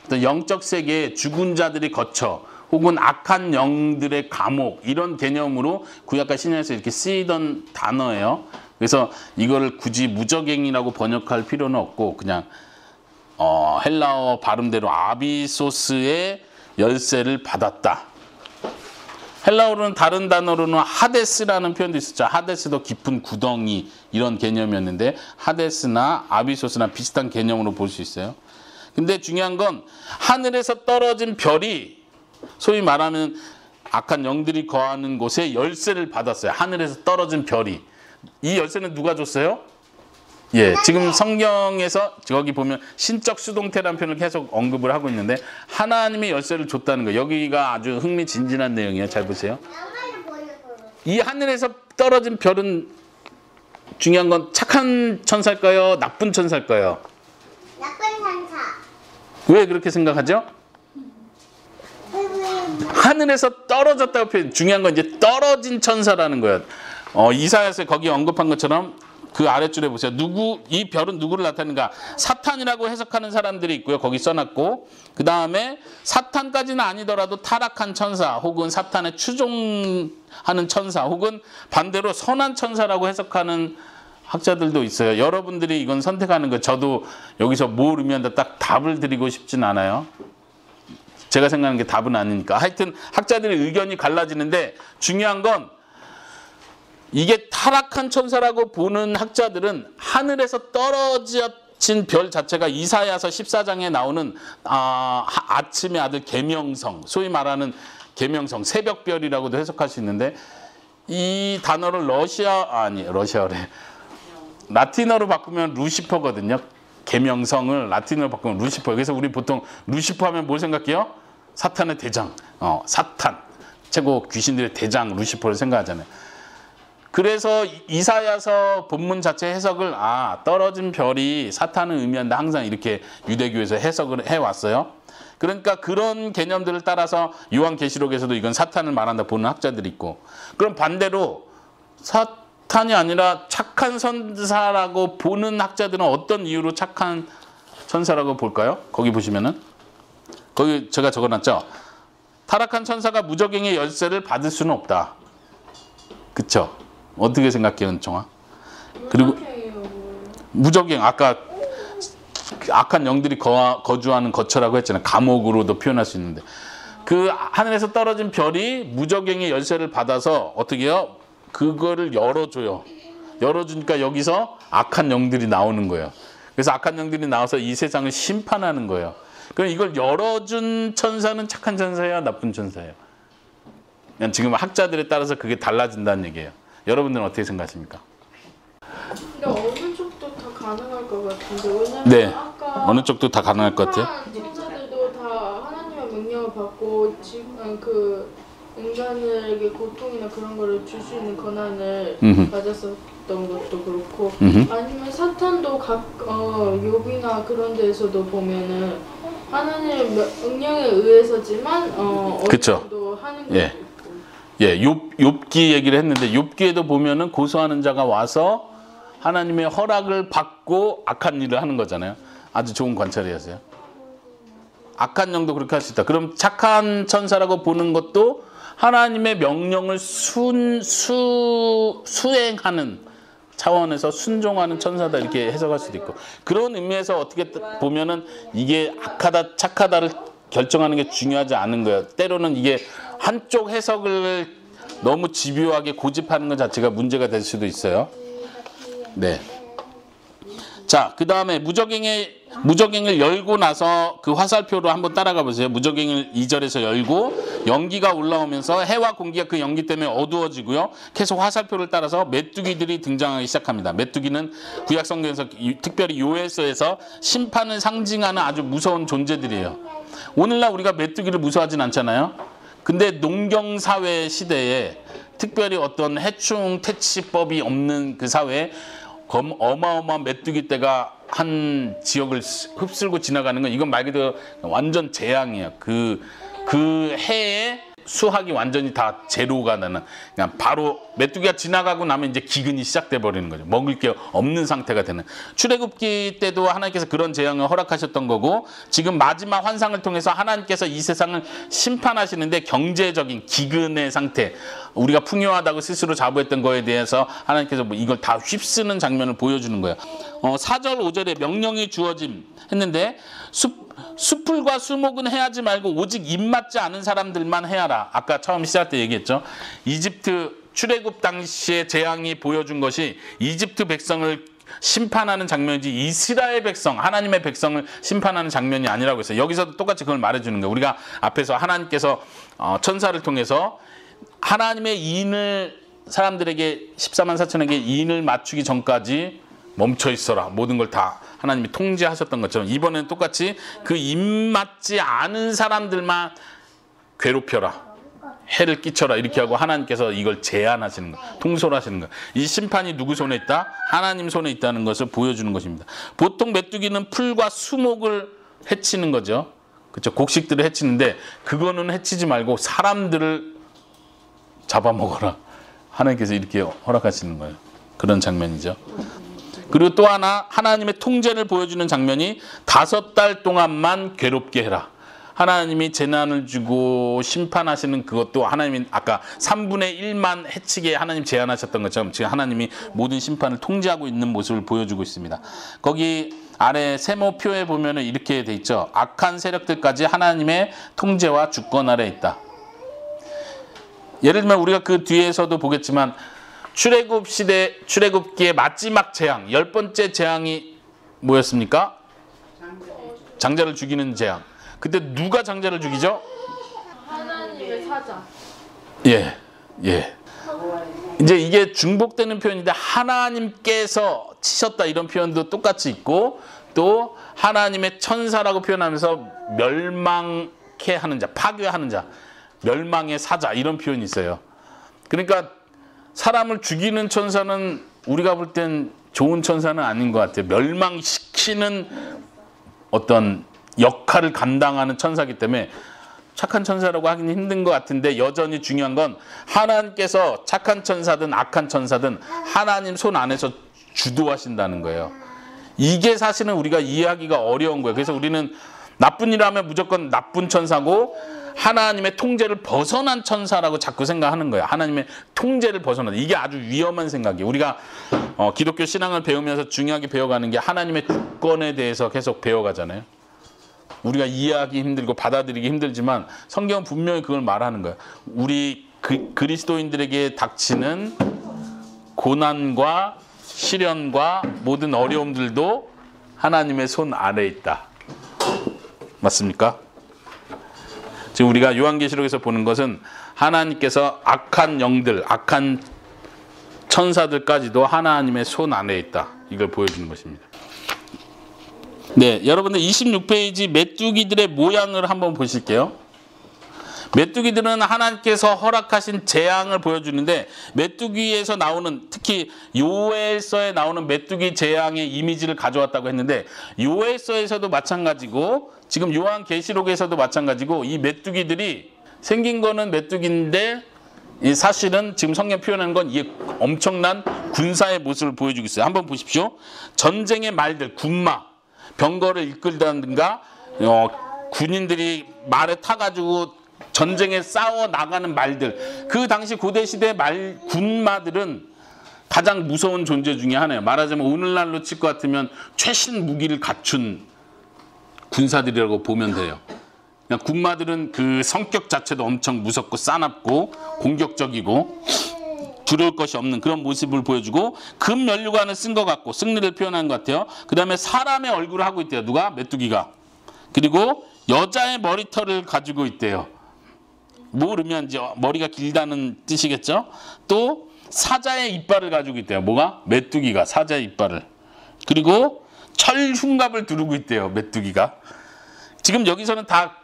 어떤 영적 세계에 죽은 자들이 거쳐 혹은 악한 영들의 감옥 이런 개념으로 구약과 신약에서 이렇게 쓰이던 단어예요. 그래서 이거를 굳이 무저갱이라고 번역할 필요는 없고 그냥 헬라어 발음대로 아비소스의 열쇠를 받았다. 헬라어로는 다른 단어로는 하데스라는 표현도 있었죠. 하데스도 깊은 구덩이 이런 개념이었는데 하데스나 아비소스나 비슷한 개념으로 볼 수 있어요. 근데 중요한 건 하늘에서 떨어진 별이 소위 말하는 악한 영들이 거하는 곳에 열쇠를 받았어요. 하늘에서 떨어진 별이. 이 열쇠는 누가 줬어요? 예, 지금 성경에서 저기 보면 신적 수동태라는 표현을 계속 언급을 하고 있는데 하나님의 열쇠를 줬다는 거예요. 여기가 아주 흥미진진한 내용이에요. 잘 보세요. 이 하늘에서 떨어진 별은 중요한 건 착한 천사일까요? 나쁜 천사일까요? 나쁜 천사. 왜 그렇게 생각하죠? 하늘에서 떨어졌다고 표현. 중요한 건 이제 떨어진 천사라는 거예요. 이사야서 거기 언급한 것처럼 그 아랫줄에 보세요. 이 별은 누구를 나타내는가? 사탄이라고 해석하는 사람들이 있고요. 거기 써놨고 그 다음에 사탄까지는 아니더라도 타락한 천사 혹은 사탄에 추종하는 천사 혹은 반대로 선한 천사라고 해석하는 학자들도 있어요. 여러분들이 이건 선택하는 거. 저도 여기서 뭘 의미한다 딱 답을 드리고 싶진 않아요. 제가 생각하는 게 답은 아니니까. 하여튼 학자들의 의견이 갈라지는데 중요한 건 이게 타락한 천사라고 보는 학자들은 하늘에서 떨어진 별 자체가 이사야서 14장에 나오는 아침의 아들 계명성, 소위 말하는 계명성, 새벽별이라고도 해석할 수 있는데 이 단어를 러시아어래. 라틴어로 바꾸면 루시퍼거든요. 계명성을 라틴어로 바꾸면 루시퍼. 그래서 우리 보통 루시퍼 하면 뭘 생각해요? 사탄의 대장, 사탄, 최고 귀신들의 대장 루시퍼를 생각하잖아요. 그래서 이사야서 본문 자체 해석을 떨어진 별이 사탄을 의미한다 항상 이렇게 유대교에서 해석을 해왔어요. 그러니까 그런 개념들을 따라서 요한계시록에서도 이건 사탄을 말한다 보는 학자들이 있고, 그럼 반대로 사탄이 아니라 착한 천사라고 보는 학자들은 어떤 이유로 착한 천사라고 볼까요? 거기 보시면은 거기 제가 적어놨죠. 타락한 천사가 무저갱의 열쇠를 받을 수는 없다. 그쵸? 어떻게 생각해요, 은총아? 그리고 무저갱, 아까 악한 영들이 거주하는 거처라고 했잖아요. 감옥으로도 표현할 수 있는데 그 하늘에서 떨어진 별이 무저갱의 열쇠를 받아서 어떻게 해요? 그거를 열어줘요. 열어주니까 여기서 악한 영들이 나오는 거예요. 그래서 악한 영들이 나와서 이 세상을 심판하는 거예요. 그럼 이걸 열어준 천사는 착한 천사예요, 나쁜 천사예요? 그냥 지금 학자들에 따라서 그게 달라진다는 얘기예요. 여러분들은 어떻게 생각하십니까? 근데 어느 쪽도 다 가능할 것 같은데 왜냐면 네, 아까 어느 쪽도 다 가능할 것 같아요. 천사들도 다 하나님의 명령을 받고 그 인간에게 고통이나 그런 거를 줄 수 있는 권한을 가졌었던 것도 그렇고 아니면 사탄도 욥이나 그런 데에서도 보면은 하나님의 명령에 의해서지만 어느 그쵸. 정도 하는 것도 예. 있고 예, 욥기 얘기를 했는데 욥기에도 보면은 고소하는 자가 와서 하나님의 허락을 받고 악한 일을 하는 거잖아요. 아주 좋은 관찰이었어요. 악한 영도 그렇게 할 수 있다. 그럼 착한 천사라고 보는 것도 하나님의 명령을 수행하는 차원에서 순종하는 천사다 이렇게 해석할 수도 있고, 그런 의미에서 어떻게 보면은 이게 악하다 착하다를 결정하는 게 중요하지 않은 거예요. 때로는 이게 한쪽 해석을 너무 집요하게 고집하는 것 자체가 문제가 될 수도 있어요. 네. 자, 그 다음에 무적행을 열고 나서 그 화살표로 한번 따라가 보세요. 무적행을 2절에서 열고 연기가 올라오면서 해와 공기가 그 연기 때문에 어두워지고요. 계속 화살표를 따라서 메뚜기들이 등장하기 시작합니다. 메뚜기는 구약 성경에서 특별히 요에서에서 심판을 상징하는 아주 무서운 존재들이에요. 오늘날 우리가 메뚜기를 무서워하진 않잖아요. 근데 농경사회 시대에 특별히 어떤 해충 퇴치법이 없는 그 사회에 어마어마한 메뚜기 떼가 한 지역을 흡쓸고 지나가는 건 이건 말 그대로 완전 재앙이에요. 그 해에 수확이 완전히 다 제로가 나는, 그냥 바로 메뚜기가 지나가고 나면 이제 기근이 시작돼 버리는 거죠. 먹을 게 없는 상태가 되는. 출애굽기 때도 하나님께서 그런 재앙을 허락하셨던 거고, 지금 마지막 환상을 통해서 하나님께서 이 세상을 심판하시는데 경제적인 기근의 상태, 우리가 풍요하다고 스스로 자부했던 거에 대해서 하나님께서 이걸 다 휩쓰는 장면을 보여주는 거예요. 4절 5절에 명령이 주어짐 했는데 수풀과 수목은 해하지 말고 오직 입맞지 않은 사람들만 해하라. 아까 처음 시작 때 얘기했죠. 이집트 출애굽 당시의 재앙이 보여준 것이 이집트 백성을 심판하는 장면이지 이스라엘 백성, 하나님의 백성을 심판하는 장면이 아니라고 했어요. 여기서도 똑같이 그걸 말해주는 거예요. 우리가 앞에서 하나님께서 천사를 통해서 하나님의 이인을 사람들에게 14만 4천에게 이인을 맞추기 전까지 멈춰 있어라. 모든 걸 다 하나님이 통제하셨던 것처럼 이번에는 똑같이 그 입맞지 않은 사람들만 괴롭혀라. 해를 끼쳐라. 이렇게 하고 하나님께서 이걸 제한하시는 거예요. 통솔하시는 거예요. 이 심판이 누구 손에 있다? 하나님 손에 있다는 것을 보여주는 것입니다. 보통 메뚜기는 풀과 수목을 해치는 거죠. 그렇죠? 곡식들을 해치는데 그거는 해치지 말고 사람들을 잡아먹어라. 하나님께서 이렇게 허락하시는 거예요. 그런 장면이죠. 그리고 또 하나 하나님의 통제를 보여주는 장면이 5달 동안만 괴롭게 해라. 하나님이 재난을 주고 심판하시는 그것도 하나님이 아까 3분의 1만 해치게 하나님 제한하셨던 것처럼 지금 하나님이 모든 심판을 통제하고 있는 모습을 보여주고 있습니다. 거기 아래 세모표에 보면 이렇게 돼 있죠. 악한 세력들까지 하나님의 통제와 주권 아래 있다. 예를 들면 우리가 그 뒤에서도 보겠지만 출애굽 시대, 출애굽기의 마지막 재앙, 10번째 재앙이 뭐였습니까? 장자를 죽이는 재앙. 그때 누가 장자를 죽이죠? 하나님의 사자. 예. 이제 이게 중복되는 표현인데 하나님께서 치셨다 이런 표현도 똑같이 있고, 또 하나님의 천사라고 표현하면서 멸망케 하는 자, 파괴하는 자, 멸망의 사자 이런 표현이 있어요. 그러니까 사람을 죽이는 천사는 우리가 볼 땐 좋은 천사는 아닌 것 같아요. 멸망시키는 어떤 역할을 감당하는 천사이기 때문에 착한 천사라고 하기는 힘든 것 같은데, 여전히 중요한 건 하나님께서 착한 천사든 악한 천사든 하나님 손 안에서 주도하신다는 거예요. 이게 사실은 우리가 이해하기가 어려운 거예요. 그래서 우리는 나쁜 일을 하면 무조건 나쁜 천사고 하나님의 통제를 벗어난 천사라고 자꾸 생각하는 거예요. 하나님의 통제를 벗어난, 이게 아주 위험한 생각이에요. 우리가 기독교 신앙을 배우면서 중요하게 배워가는 게 하나님의 주권에 대해서 계속 배워가잖아요. 우리가 이해하기 힘들고 받아들이기 힘들지만 성경은 분명히 그걸 말하는 거예요. 우리 그리스도인들에게 닥치는 고난과 시련과 모든 어려움들도 하나님의 손 아래에 있다. 맞습니까? 지금 우리가 요한계시록에서 보는 것은 하나님께서 악한 영들, 악한 천사들까지도 하나님의 손 안에 있다. 이걸 보여주는 것입니다. 네, 여러분들 26페이지 메뚜기들의 모양을 한번 보실게요. 메뚜기들은 하나님께서 허락하신 재앙을 보여주는데, 메뚜기에서 나오는, 특히 요엘서에 나오는 메뚜기 재앙의 이미지를 가져왔다고 했는데, 요엘서에서도 마찬가지고 지금 요한계시록에서도 마찬가지고, 이 메뚜기들이 생긴 거는 메뚜기인데 사실은 지금 성경 표현하는 건 이게 엄청난 군사의 모습을 보여주고 있어요. 한번 보십시오. 전쟁의 말들, 군마, 병거를 이끌다든가 군인들이 말에 타가지고 전쟁에 싸워 나가는 말들, 그 당시 고대시대 군마들은 가장 무서운 존재 중에 하나예요. 말하자면 오늘날로 칠 것 같으면 최신 무기를 갖춘 군사들이라고 보면 돼요. 그냥 군마들은 그 성격 자체도 엄청 무섭고 싸납고 공격적이고 두려울 것이 없는 그런 모습을 보여주고, 금 면류관을 쓴 것 같고 승리를 표현한 것 같아요. 그 다음에 사람의 얼굴을 하고 있대요. 누가? 메뚜기가. 그리고 여자의 머리털을 가지고 있대요. 뭘 의미하는지 머리가 길다는 뜻이겠죠. 또 사자의 이빨을 가지고 있대요. 뭐가? 메뚜기가 사자의 이빨을. 그리고 철 흉갑을 두르고 있대요. 메뚜기가. 지금 여기서는 다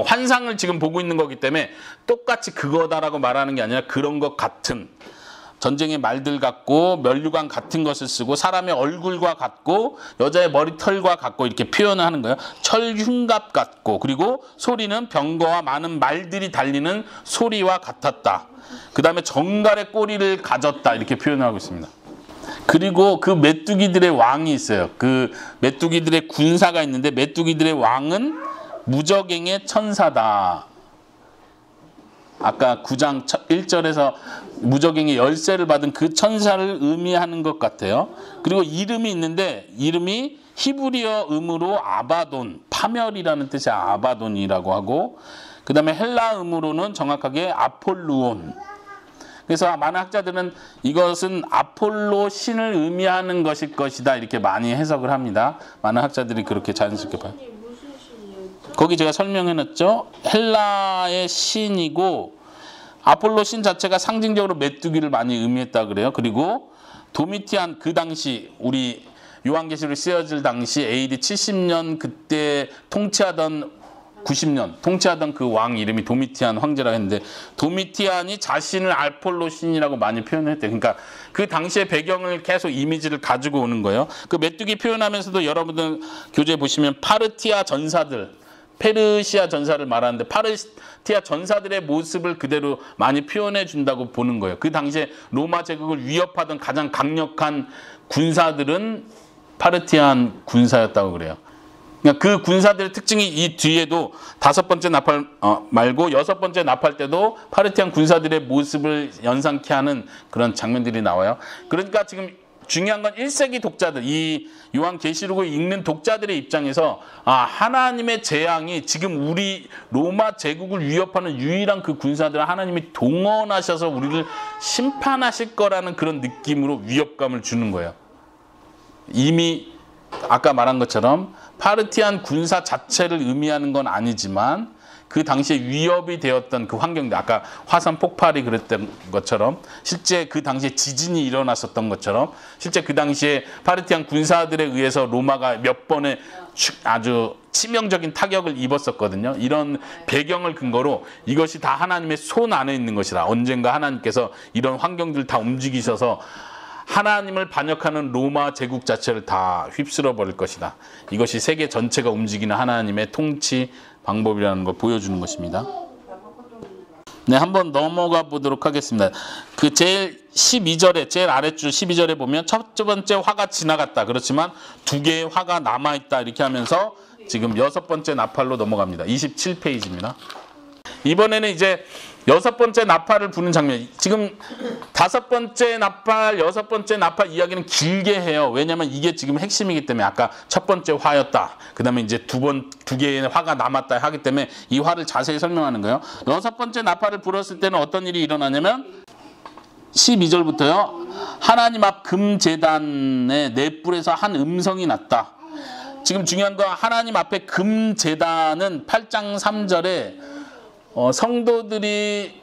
환상을 지금 보고 있는 거기 때문에 똑같이 그거다라고 말하는 게 아니라 그런 것 같은, 전쟁의 말들 같고 면류관 같은 것을 쓰고 사람의 얼굴과 같고 여자의 머리털과 같고 이렇게 표현을 하는 거예요. 철 흉갑 같고, 그리고 소리는 병거와 많은 말들이 달리는 소리와 같았다. 그 다음에 정갈의 꼬리를 가졌다. 이렇게 표현하고 있습니다. 그리고 그 메뚜기들의 왕이 있어요. 그 메뚜기들의 군사가 있는데, 메뚜기들의 왕은 무저갱의 천사다. 아까 9장 1절에서 무저갱의 열쇠를 받은 그 천사를 의미하는 것 같아요. 그리고 이름이 있는데, 이름이 히브리어 음으로 아바돈, 파멸이라는 뜻의 아바돈이라고 하고, 그 다음에 헬라 음으로는 정확하게 아폴루온. 그래서 많은 학자들은 이것은 아폴로 신을 의미하는 것일 것이다, 이렇게 많이 해석을 합니다. 많은 학자들이 그렇게 자연스럽게 봐요. 무슨 신이었죠? 거기 제가 설명해놨죠. 헬라의 신이고, 아폴로 신 자체가 상징적으로 메뚜기를 많이 의미했다 그래요. 그리고 도미티안, 그 당시 우리 요한계시록이 쓰여질 당시 AD 70년 그때 통치하던 90년 통치하던 그 왕 이름이 도미티안 황제라고 했는데, 도미티안이 자신을 아폴로 신이라고 많이 표현했대요. 그러니까 그 당시의 배경을 계속 이미지를 가지고 오는 거예요. 그 메뚜기 표현하면서도 여러분들 교재 보시면 파르티아 전사들, 페르시아 전사를 말하는데 파르티아 전사들의 모습을 그대로 많이 표현해 준다고 보는 거예요. 그 당시에 로마 제국을 위협하던 가장 강력한 군사들은 파르티안 군사였다고 그래요. 그러니까 그 군사들의 특징이 이 뒤에도 5번째 나팔 말고 6번째 나팔 때도 파르티안 군사들의 모습을 연상케 하는 그런 장면들이 나와요. 그러니까 지금 중요한 건 1세기 독자들, 이 요한계시록을 읽는 독자들의 입장에서 하나님의 재앙이 지금 우리 로마 제국을 위협하는 유일한 그 군사들을 하나님이 동원하셔서 우리를 심판하실 거라는 그런 느낌으로 위협감을 주는 거예요. 이미 아까 말한 것처럼 파르티안 군사 자체를 의미하는 건 아니지만 그 당시에 위협이 되었던 그 환경들, 아까 화산 폭발이 그랬던 것처럼, 실제 그 당시에 지진이 일어났었던 것처럼, 실제 그 당시에 파르티안 군사들에 의해서 로마가 몇 번의 아주 치명적인 타격을 입었었거든요. 이런 배경을 근거로 이것이 다 하나님의 손 안에 있는 것이라, 언젠가 하나님께서 이런 환경들을 다 움직이셔서 하나님을 반역하는 로마 제국 자체를 다 휩쓸어 버릴 것이다. 이것이 세계 전체가 움직이는 하나님의 통치 방법이라는 걸 보여주는 것입니다. 네, 한번 넘어가 보도록 하겠습니다. 그 제일 12절에, 제일 아랫줄 12절에 보면 첫 번째 화가 지나갔다. 그렇지만 2개의 화가 남아있다. 이렇게 하면서 지금 6번째 나팔로 넘어갑니다. 27페이지입니다. 이번에는 이제 6번째 나팔을 부는 장면. 지금 5번째 나팔, 6번째 나팔 이야기는 길게 해요. 왜냐하면 이게 지금 핵심이기 때문에. 아까 첫 번째 화였다. 그 다음에 이제 두 개의 화가 남았다 하기 때문에 이 화를 자세히 설명하는 거예요. 6번째 나팔을 불었을 때는 어떤 일이 일어나냐면 12절부터요. 하나님 앞 금제단의 넷불에서 한 음성이 났다. 지금 중요한 건 하나님 앞에 금제단은 8장 3절에 성도들이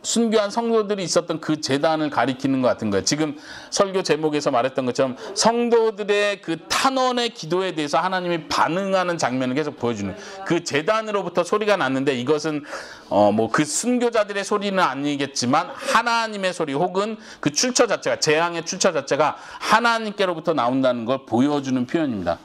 순교한 성도들이 있었던 그 제단을 가리키는 것 같은 거예요. 지금 설교 제목에서 말했던 것처럼 성도들의 그 탄원의 기도에 대해서 하나님이 반응하는 장면을 계속 보여주는 그 제단으로부터 소리가 났는데 이것은 뭐 그 순교자들의 소리는 아니겠지만 하나님의 소리 혹은 그 출처 자체가 재앙의 출처 자체가 하나님께로부터 나온다는 걸 보여주는 표현입니다.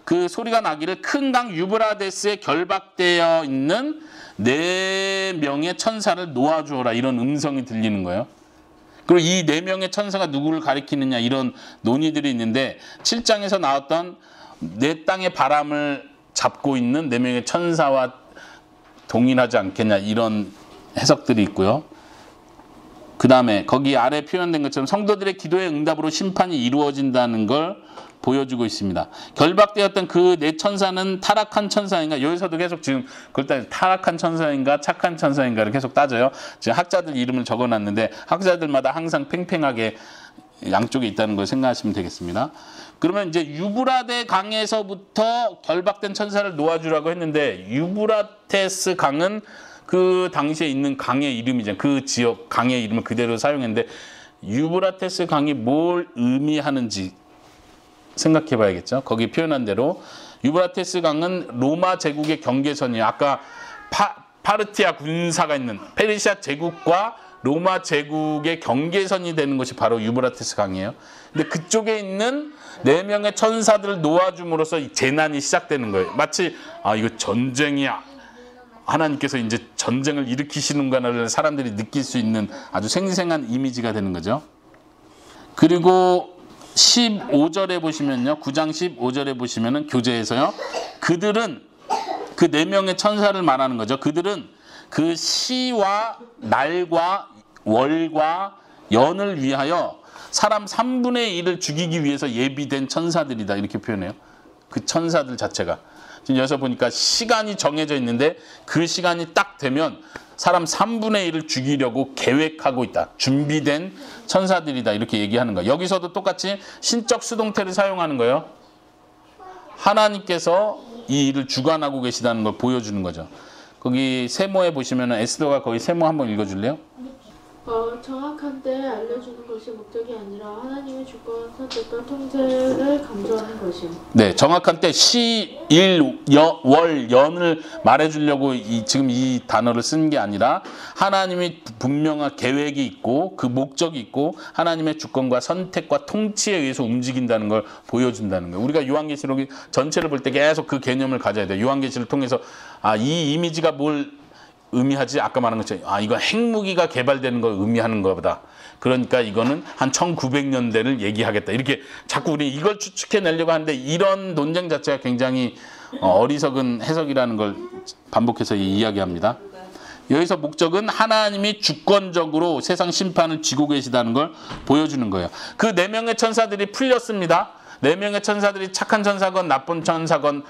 그 소리가 나기를 큰 강 유브라데스에 결박되어 있는 4명의 천사를 놓아주어라 이런 음성이 들리는 거예요. 그리고 이 4명의 천사가 누구를 가리키느냐 이런 논의들이 있는데 7장에서 나왔던 내 땅의 바람을 잡고 있는 4명의 천사와 동일하지 않겠냐 이런 해석들이 있고요. 그 다음에 거기 아래 표현된 것처럼 성도들의 기도의 응답으로 심판이 이루어진다는 걸 보여주고 있습니다. 결박되었던 그 4천사는 타락한 천사인가? 여기서도 계속 지금 그걸 타락한 천사인가 착한 천사인가를 계속 따져요. 지금 학자들 이름을 적어놨는데 학자들마다 항상 팽팽하게 양쪽에 있다는 걸 생각하시면 되겠습니다. 그러면 이제 유브라데 강에서부터 결박된 천사를 놓아주라고 했는데 유브라테스 강은 그 당시에 있는 강의 이름이잖아요. 그 지역 강의 이름을 그대로 사용했는데 유브라테스 강이 뭘 의미하는지 생각해 봐야겠죠. 거기 표현한 대로 유브라테스 강은 로마 제국의 경계선이에요. 아까 파르티아 군사가 있는 페르시아 제국과 로마 제국의 경계선이 되는 것이 바로 유브라테스 강이에요. 근데 그쪽에 있는 4명의 천사들을 놓아줌으로써 이 재난이 시작되는 거예요. 마치 이거 전쟁이야. 하나님께서 이제 전쟁을 일으키시는구나를 사람들이 느낄 수 있는 아주 생생한 이미지가 되는 거죠. 그리고 15절에 보시면요. 9장 15절에 보시면은 교재에서요. 그들은 그 4명의 천사를 말하는 거죠. 그들은 그 시와 날과 월과 연을 위하여 사람 3분의 1을 죽이기 위해서 예비된 천사들이다. 이렇게 표현해요. 그 천사들 자체가. 지금 여기서 보니까 시간이 정해져 있는데 그 시간이 딱 되면 사람 3분의 1을 죽이려고 계획하고 있다. 준비된 천사들이다. 이렇게 얘기하는 거예요. 여기서도 똑같이 신적 수동태를 사용하는 거예요. 하나님께서 이 일을 주관하고 계시다는 걸 보여주는 거죠. 거기 세모에 보시면 에스더가 거기 세모 한번 읽어줄래요? 정확한 때 알려주는 것이 목적이 아니라 하나님의 주권, 선택과 통제를 강조하는 것이요. 네, 정확한 때 시, 일, 월, 연을 말해주려고 지금 이 단어를 쓴 게 아니라 하나님이 분명한 계획이 있고 그 목적이 있고 하나님의 주권과 선택과 통치에 의해서 움직인다는 걸 보여준다는 거예요. 우리가 요한계시록 전체를 볼 때 계속 그 개념을 가져야 돼요. 요한계시를 통해서 이 이미지가 뭘 의미하지? 아까 말한 것처럼 이거 핵무기가 개발되는 걸 의미하는 거보다 그러니까 이거는 한 1900년대를 얘기하겠다. 이렇게 자꾸 우리 이걸 추측해내려고 하는데 이런 논쟁 자체가 굉장히 어리석은 해석이라는 걸 반복해서 이야기합니다. 여기서 목적은 하나님이 주권적으로 세상 심판을 쥐고 계시다는 걸 보여주는 거예요. 그 4명의 천사들이 풀렸습니다. 4명의 천사들이 착한 천사건 나쁜 천사건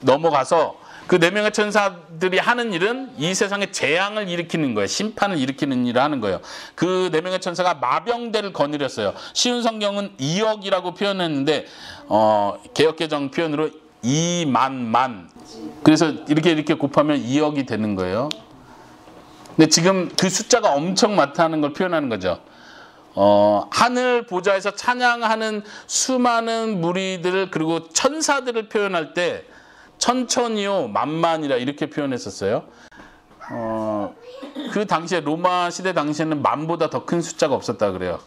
넘어가서 그 4명의 천사들이 하는 일은 이 세상에 재앙을 일으키는 거예요. 심판을 일으키는 일을 하는 거예요. 그 4명의 천사가 마병대를 거느렸어요. 쉬운 성경은 2억이라고 표현했는데 개역개정 표현으로 2만 그래서 이렇게 곱하면 2억이 되는 거예요. 근데 지금 그 숫자가 엄청 많다는 걸 표현하는 거죠. 하늘 보좌에서 찬양하는 수많은 무리들 그리고 천사들을 표현할 때 천천히요 만만이라 이렇게 표현했었어요. 그 당시에 로마 시대 당시에는 만보다 더 큰 숫자가 없었다 그래요.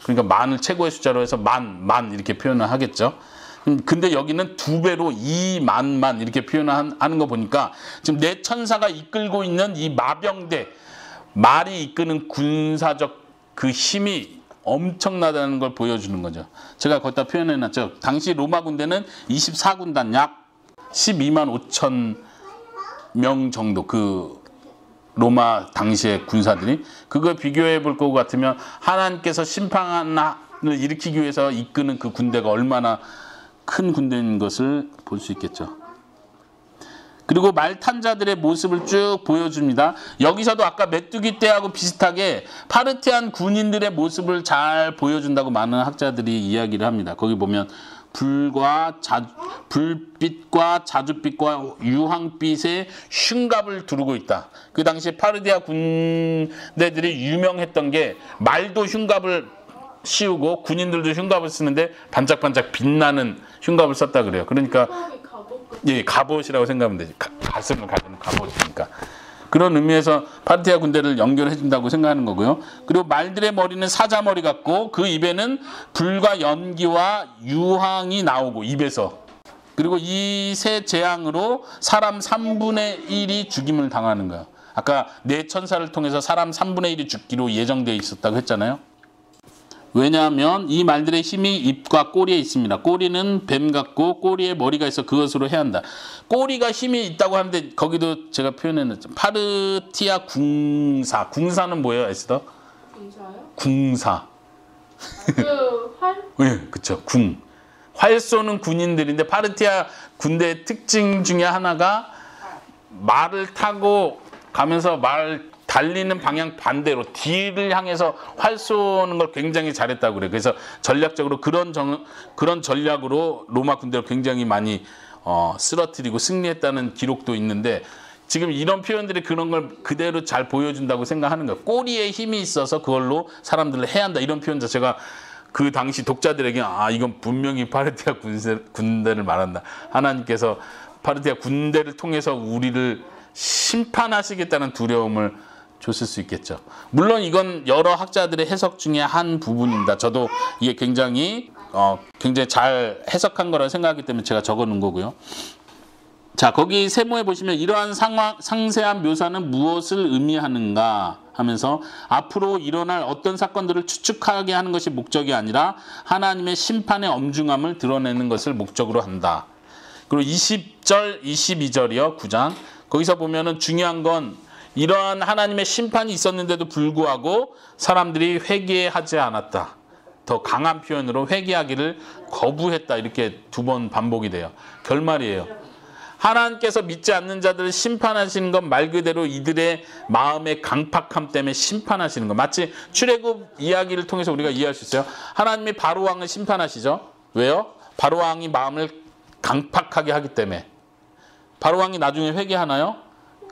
그러니까 만을 최고의 숫자로 해서 만 이렇게 표현을 하겠죠. 근데 여기는 2배로 2만만 이렇게 표현하는 거 보니까 지금 4천사가 이끌고 있는 이 마병대 말이 이끄는 군사적 그 힘이 엄청나다는 걸 보여주는 거죠. 제가 거기다 표현해놨죠. 당시 로마 군대는 24군단 약 12만 5천 명 정도 그 로마 당시의 군사들이 그걸 비교해 볼 것 같으면 하나님께서 심판을 일으키기 위해서 이끄는 그 군대가 얼마나 큰 군대인 것을 볼 수 있겠죠. 그리고 말 탄 자들의 모습을 쭉 보여줍니다. 여기서도 아까 메뚜기 떼하고 비슷하게 파르티안 군인들의 모습을 잘 보여준다고 많은 학자들이 이야기를 합니다. 거기 보면 불빛과 자줏빛과 유황빛의 흉갑을 두르고 있다. 그 당시에 파르디아 군대들이 유명했던 게 말도 흉갑을 씌우고 군인들도 흉갑을 쓰는데 반짝반짝 빛나는 흉갑을 썼다 그래요. 그러니까 예, 갑옷이라고 생각하면 되지. 가슴을 가리는 갑옷이니까. 그런 의미에서 파르티아 군대를 연결해 준다고 생각하는 거고요. 그리고 말들의 머리는 사자머리 같고 그 입에는 불과 연기와 유황이 나오고 입에서. 그리고 이 세 재앙으로 사람 3분의 1이 죽임을 당하는 거예요. 아까 네 천사를 통해서 사람 3분의 1이 죽기로 예정되어 있었다고 했잖아요. 왜냐하면 이 말들의 힘이 입과 꼬리에 있습니다. 꼬리는 뱀 같고 꼬리에 머리가 있어 그것으로 해야 한다. 꼬리가 힘이 있다고 하는데 거기도 제가 표현해놨죠. 파르티아 궁사. 궁사는 뭐예요, 에스더? 군사요? 궁사. 그 활? 네, 그렇죠. 궁. 활 쏘는 군인들인데 파르티아 군대의 특징 중에 하나가 말을 타고 가면서 달리는 방향 반대로 뒤를 향해서 활 쏘는 걸 굉장히 잘했다고 그래요. 그래서 전략적으로 그런 전략으로 로마 군대를 굉장히 많이 쓰러뜨리고 승리했다는 기록도 있는데 지금 이런 표현들이 그런 걸 그대로 잘 보여준다고 생각하는 거예요. 꼬리에 힘이 있어서 그걸로 사람들을 해야 한다. 이런 표현 자체가 그 당시 독자들에게 이건 분명히 파르티아 군대를 말한다. 하나님께서 파르티아 군대를 통해서 우리를 심판하시겠다는 두려움을 줬을 수 있겠죠. 물론 이건 여러 학자들의 해석 중에 한 부분입니다. 저도 이게 굉장히 잘 해석한 거라고 생각하기 때문에 제가 적어 놓은 거고요. 자, 거기 세모에 보시면 이러한 상세한 묘사는 무엇을 의미하는가 하면서 앞으로 일어날 어떤 사건들을 추측하게 하는 것이 목적이 아니라 하나님의 심판의 엄중함을 드러내는 것을 목적으로 한다. 그리고 20절, 22절이요. 9장. 거기서 보면은 중요한 건 이러한 하나님의 심판이 있었는데도 불구하고 사람들이 회개하지 않았다. 더 강한 표현으로 회개하기를 거부했다. 이렇게 두 번 반복이 돼요. 결말이에요. 하나님께서 믿지 않는 자들을 심판하시는 건 말 그대로 이들의 마음의 강팍함 때문에 심판하시는 거. 마치 출애굽 이야기를 통해서 우리가 이해할 수 있어요. 하나님이 바로왕을 심판하시죠. 왜요? 바로왕이 마음을 강팍하게 하기 때문에. 바로왕이 나중에 회개하나요?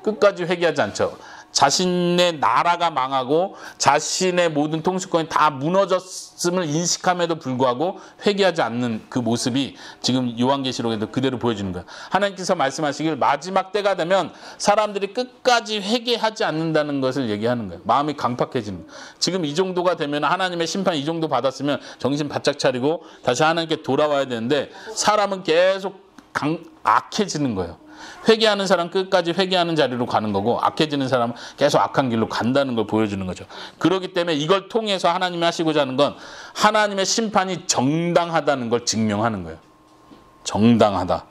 끝까지 회개하지 않죠. 자신의 나라가 망하고 자신의 모든 통수권이 다 무너졌음을 인식함에도 불구하고 회개하지 않는 그 모습이 지금 요한계시록에도 그대로 보여주는 거예요. 하나님께서 말씀하시길 마지막 때가 되면 사람들이 끝까지 회개하지 않는다는 것을 얘기하는 거예요. 마음이 강팍해지는 거예요. 지금 이 정도가 되면 하나님의 심판 이 정도 받았으면 정신 바짝 차리고 다시 하나님께 돌아와야 되는데 사람은 계속 악해지는 거예요. 회개하는 사람 끝까지 회개하는 자리로 가는 거고 악해지는 사람은 계속 악한 길로 간다는 걸 보여주는 거죠. 그렇기 때문에 이걸 통해서 하나님이 하시고자 하는 건 하나님의 심판이 정당하다는 걸 증명하는 거예요. 정당하다.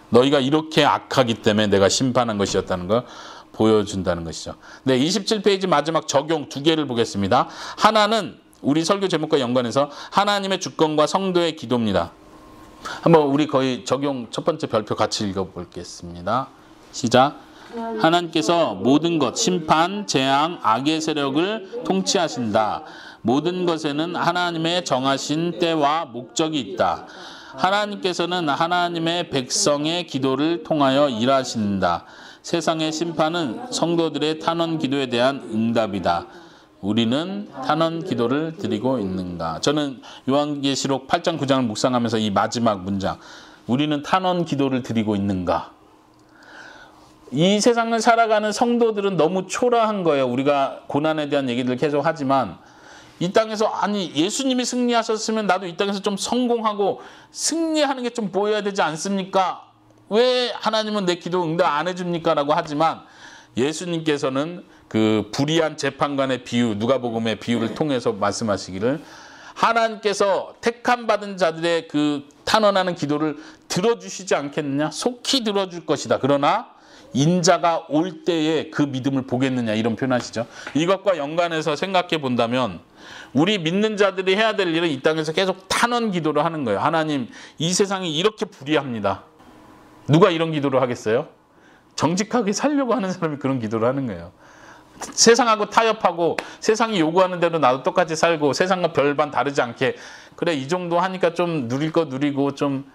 너희가 이렇게 악하기 때문에 내가 심판한 것이었다는 걸 보여준다는 것이죠. 네, 27페이지 마지막 적용 두 개를 보겠습니다. 하나는 우리 설교 제목과 연관해서 하나님의 주권과 성도의 기도입니다. 한번 우리 거의 적용 첫 번째 별표 같이 읽어보겠습니다. 시작. 하나님께서 모든 것, 심판, 재앙, 악의 세력을 통치하신다. 모든 것에는 하나님의 정하신 때와 목적이 있다. 하나님께서는 하나님의 백성의 기도를 통하여 일하신다. 세상의 심판은 성도들의 탄원 기도에 대한 응답이다. 우리는 탄원 기도를 드리고 있는가? 저는 요한계시록 8장 9장을 묵상하면서 이 마지막 문장, 우리는 탄원 기도를 드리고 있는가? 이 세상을 살아가는 성도들은 너무 초라한 거예요. 우리가 고난에 대한 얘기를 계속 하지만 이 땅에서 아니 예수님이 승리하셨으면 나도 이 땅에서 좀 성공하고 승리하는 게 좀 보여야 되지 않습니까? 왜 하나님은 내 기도 응답 안 해줍니까? 라고 하지만 예수님께서는 그 불의한 재판관의 비유, 누가복음의 비유를 통해서 말씀하시기를 하나님께서 택함 받은 자들의 그 탄원하는 기도를 들어주시지 않겠느냐? 속히 들어줄 것이다. 그러나 인자가 올 때에 그 믿음을 보겠느냐? 이런 표현하시죠. 이것과 연관해서 생각해 본다면 우리 믿는 자들이 해야 될 일은 이 땅에서 계속 탄원 기도를 하는 거예요. 하나님, 이 세상이 이렇게 불의합니다. 누가 이런 기도를 하겠어요? 정직하게 살려고 하는 사람이 그런 기도를 하는 거예요. 세상하고 타협하고 세상이 요구하는 대로 나도 똑같이 살고 세상과 별반 다르지 않게 그래 이 정도 하니까 좀 누릴 거 누리고 좀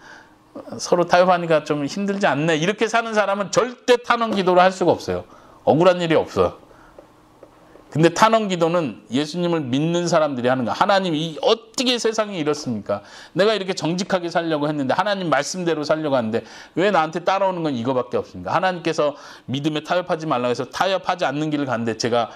서로 타협하니까 좀 힘들지 않네 이렇게 사는 사람은 절대 탄원 기도를 할 수가 없어요. 억울한 일이 없어요. 근데 탄원 기도는 예수님을 믿는 사람들이 하는 거야. 하나님이 어떻게 세상이 이렇습니까? 내가 이렇게 정직하게 살려고 했는데 하나님 말씀대로 살려고 하는데 왜 나한테 따라오는 건 이거밖에 없습니까? 하나님께서 믿음에 타협하지 말라고 해서 타협하지 않는 길을 가는데 제가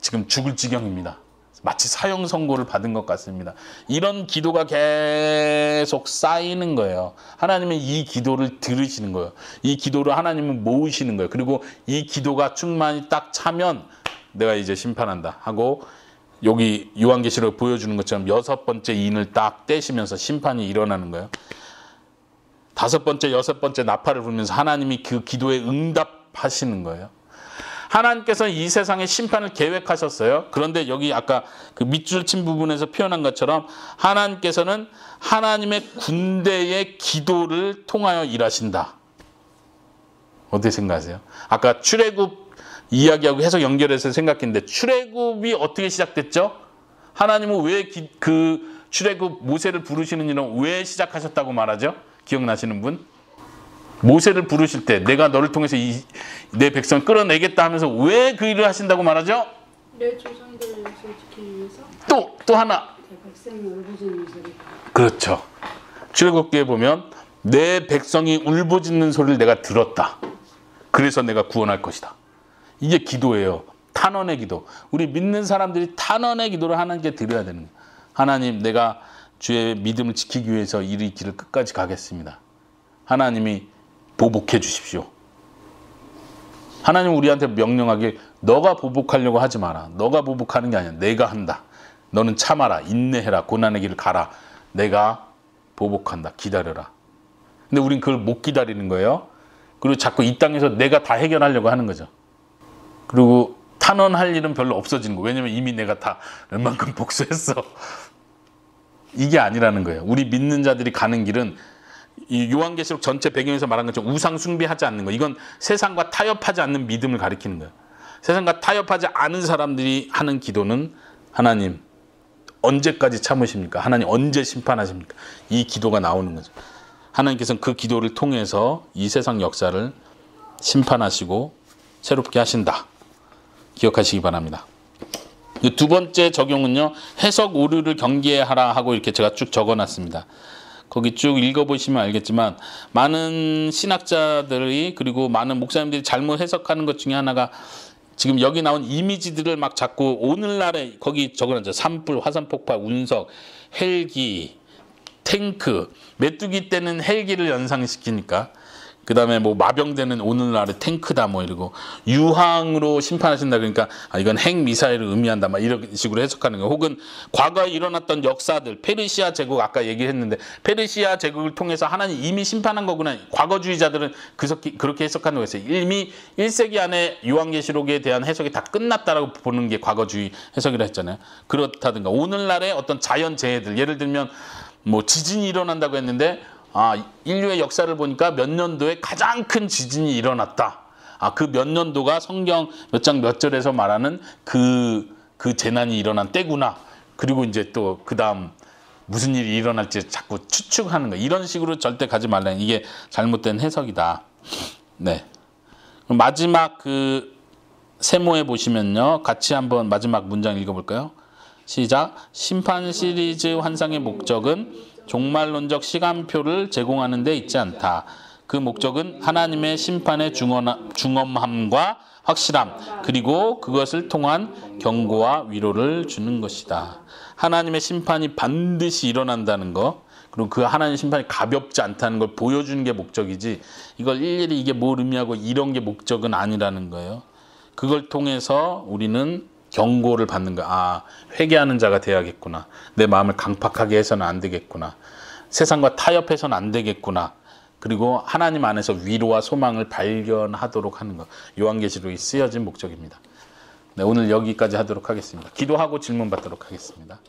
지금 죽을 지경입니다. 마치 사형 선고를 받은 것 같습니다. 이런 기도가 계속 쌓이는 거예요. 하나님은 이 기도를 들으시는 거예요. 이 기도를 하나님은 모으시는 거예요. 그리고 이 기도가 충만히 딱 차면 내가 이제 심판한다 하고 여기 요한계시록 보여주는 것처럼 6번째 인을 딱 떼시면서 심판이 일어나는 거예요. 5번째, 6번째 나팔을 불면서 하나님이 그 기도에 응답하시는 거예요. 하나님께서 이 세상의 심판을 계획하셨어요. 그런데 여기 아까 그 밑줄 친 부분에서 표현한 것처럼 하나님께서는 하나님의 군대의 기도를 통하여 일하신다. 어떻게 생각하세요? 아까 출애굽 이야기하고 해석 연결해서 생각했는데 출애굽이 어떻게 시작됐죠? 하나님은 왜 그 출애굽 모세를 부르시는 일은 왜 시작하셨다고 말하죠? 기억나시는 분? 모세를 부르실 때 내가 너를 통해서 내 백성을 끌어내겠다 하면서 왜 그 일을 하신다고 말하죠? 내 조상들을 지키기 위해서. 또 하나. 백성이 울부짖는 소리. 그렇죠. 출애굽기에 보면 내 백성이 울부짖는 소리를 내가 들었다. 그래서 내가 구원할 것이다. 이게 기도예요. 탄원의 기도. 우리 믿는 사람들이 탄원의 기도를 하나님께 드려야 되는 거예요. 하나님, 내가 주의 믿음을 지키기 위해서 이 길을 끝까지 가겠습니다. 하나님이 보복해 주십시오. 하나님 우리한테 명령하길 너가 보복하려고 하지 마라. 너가 보복하는 게 아니야. 내가 한다. 너는 참아라. 인내해라. 고난의 길을 가라. 내가 보복한다. 기다려라. 근데 우린 그걸 못 기다리는 거예요. 그리고 자꾸 이 땅에서 내가 다 해결하려고 하는 거죠. 그리고 탄원할 일은 별로 없어지는 거예요. 왜냐면 이미 내가 다 웬만큼 복수했어. 이게 아니라는 거예요. 우리 믿는 자들이 가는 길은 이 요한계시록 전체 배경에서 말한 것처럼 우상 숭배하지 않는 거. 이건 세상과 타협하지 않는 믿음을 가리키는 거예요. 세상과 타협하지 않은 사람들이 하는 기도는 하나님 언제까지 참으십니까? 하나님 언제 심판하십니까? 이 기도가 나오는 거죠. 하나님께서는 그 기도를 통해서 이 세상 역사를 심판하시고 새롭게 하신다. 기억하시기 바랍니다. 두 번째 적용은요. 해석 오류를 경계하라 하고 이렇게 제가 쭉 적어놨습니다. 거기 쭉 읽어보시면 알겠지만 많은 신학자들이 그리고 많은 목사님들이 잘못 해석하는 것 중에 하나가 지금 여기 나온 이미지들을 막 자꾸 오늘날에 거기 적어놨죠. 산불, 화산폭발, 운석, 헬기, 탱크. 메뚜기 때는 헬기를 연상시키니까 그 다음에 뭐 마병되는 오늘날의 탱크다 뭐 이러고 유황으로 심판하신다 그러니까 이건 핵미사일을 의미한다 막 이런 식으로 해석하는 거예요. 혹은 과거에 일어났던 역사들 페르시아 제국 아까 얘기했는데 페르시아 제국을 통해서 하나님 이미 심판한 거구나. 과거주의자들은 그렇게 해석하는 거였어요. 이미 1세기 안에 요한계시록에 대한 해석이 다 끝났다라고 보는 게 과거주의 해석이라 했잖아요. 그렇다든가 오늘날의 어떤 자연재해들 예를 들면 뭐 지진이 일어난다고 했는데 인류의 역사를 보니까 몇 년도에 가장 큰 지진이 일어났다. 그 몇 년도가 성경 몇 장 몇 절에서 말하는 그 재난이 일어난 때구나. 그리고 이제 또 그 다음 무슨 일이 일어날지 자꾸 추측하는 거. 이런 식으로 절대 가지 말라는 이게 잘못된 해석이다. 네. 그럼 마지막 그 세모에 보시면요. 같이 한번 마지막 문장 읽어볼까요? 시작. 심판 시리즈 환상의 목적은 종말론적 시간표를 제공하는 데 있지 않다. 그 목적은 하나님의 심판의 중엄함과 확실함 그리고 그것을 통한 경고와 위로를 주는 것이다. 하나님의 심판이 반드시 일어난다는 거 그리고 그 하나님의 심판이 가볍지 않다는 걸 보여주는 게 목적이지 이걸 일일이 이게 뭘 의미하고 이런 게 목적은 아니라는 거예요. 그걸 통해서 우리는 경고를 받는 거야. 회개하는 자가 돼야겠구나. 내 마음을 강팍하게 해서는 안 되겠구나. 세상과 타협해서는 안 되겠구나. 그리고 하나님 안에서 위로와 소망을 발견하도록 하는 것. 요한계시록이 쓰여진 목적입니다. 네, 오늘 여기까지 하도록 하겠습니다. 기도하고 질문 받도록 하겠습니다.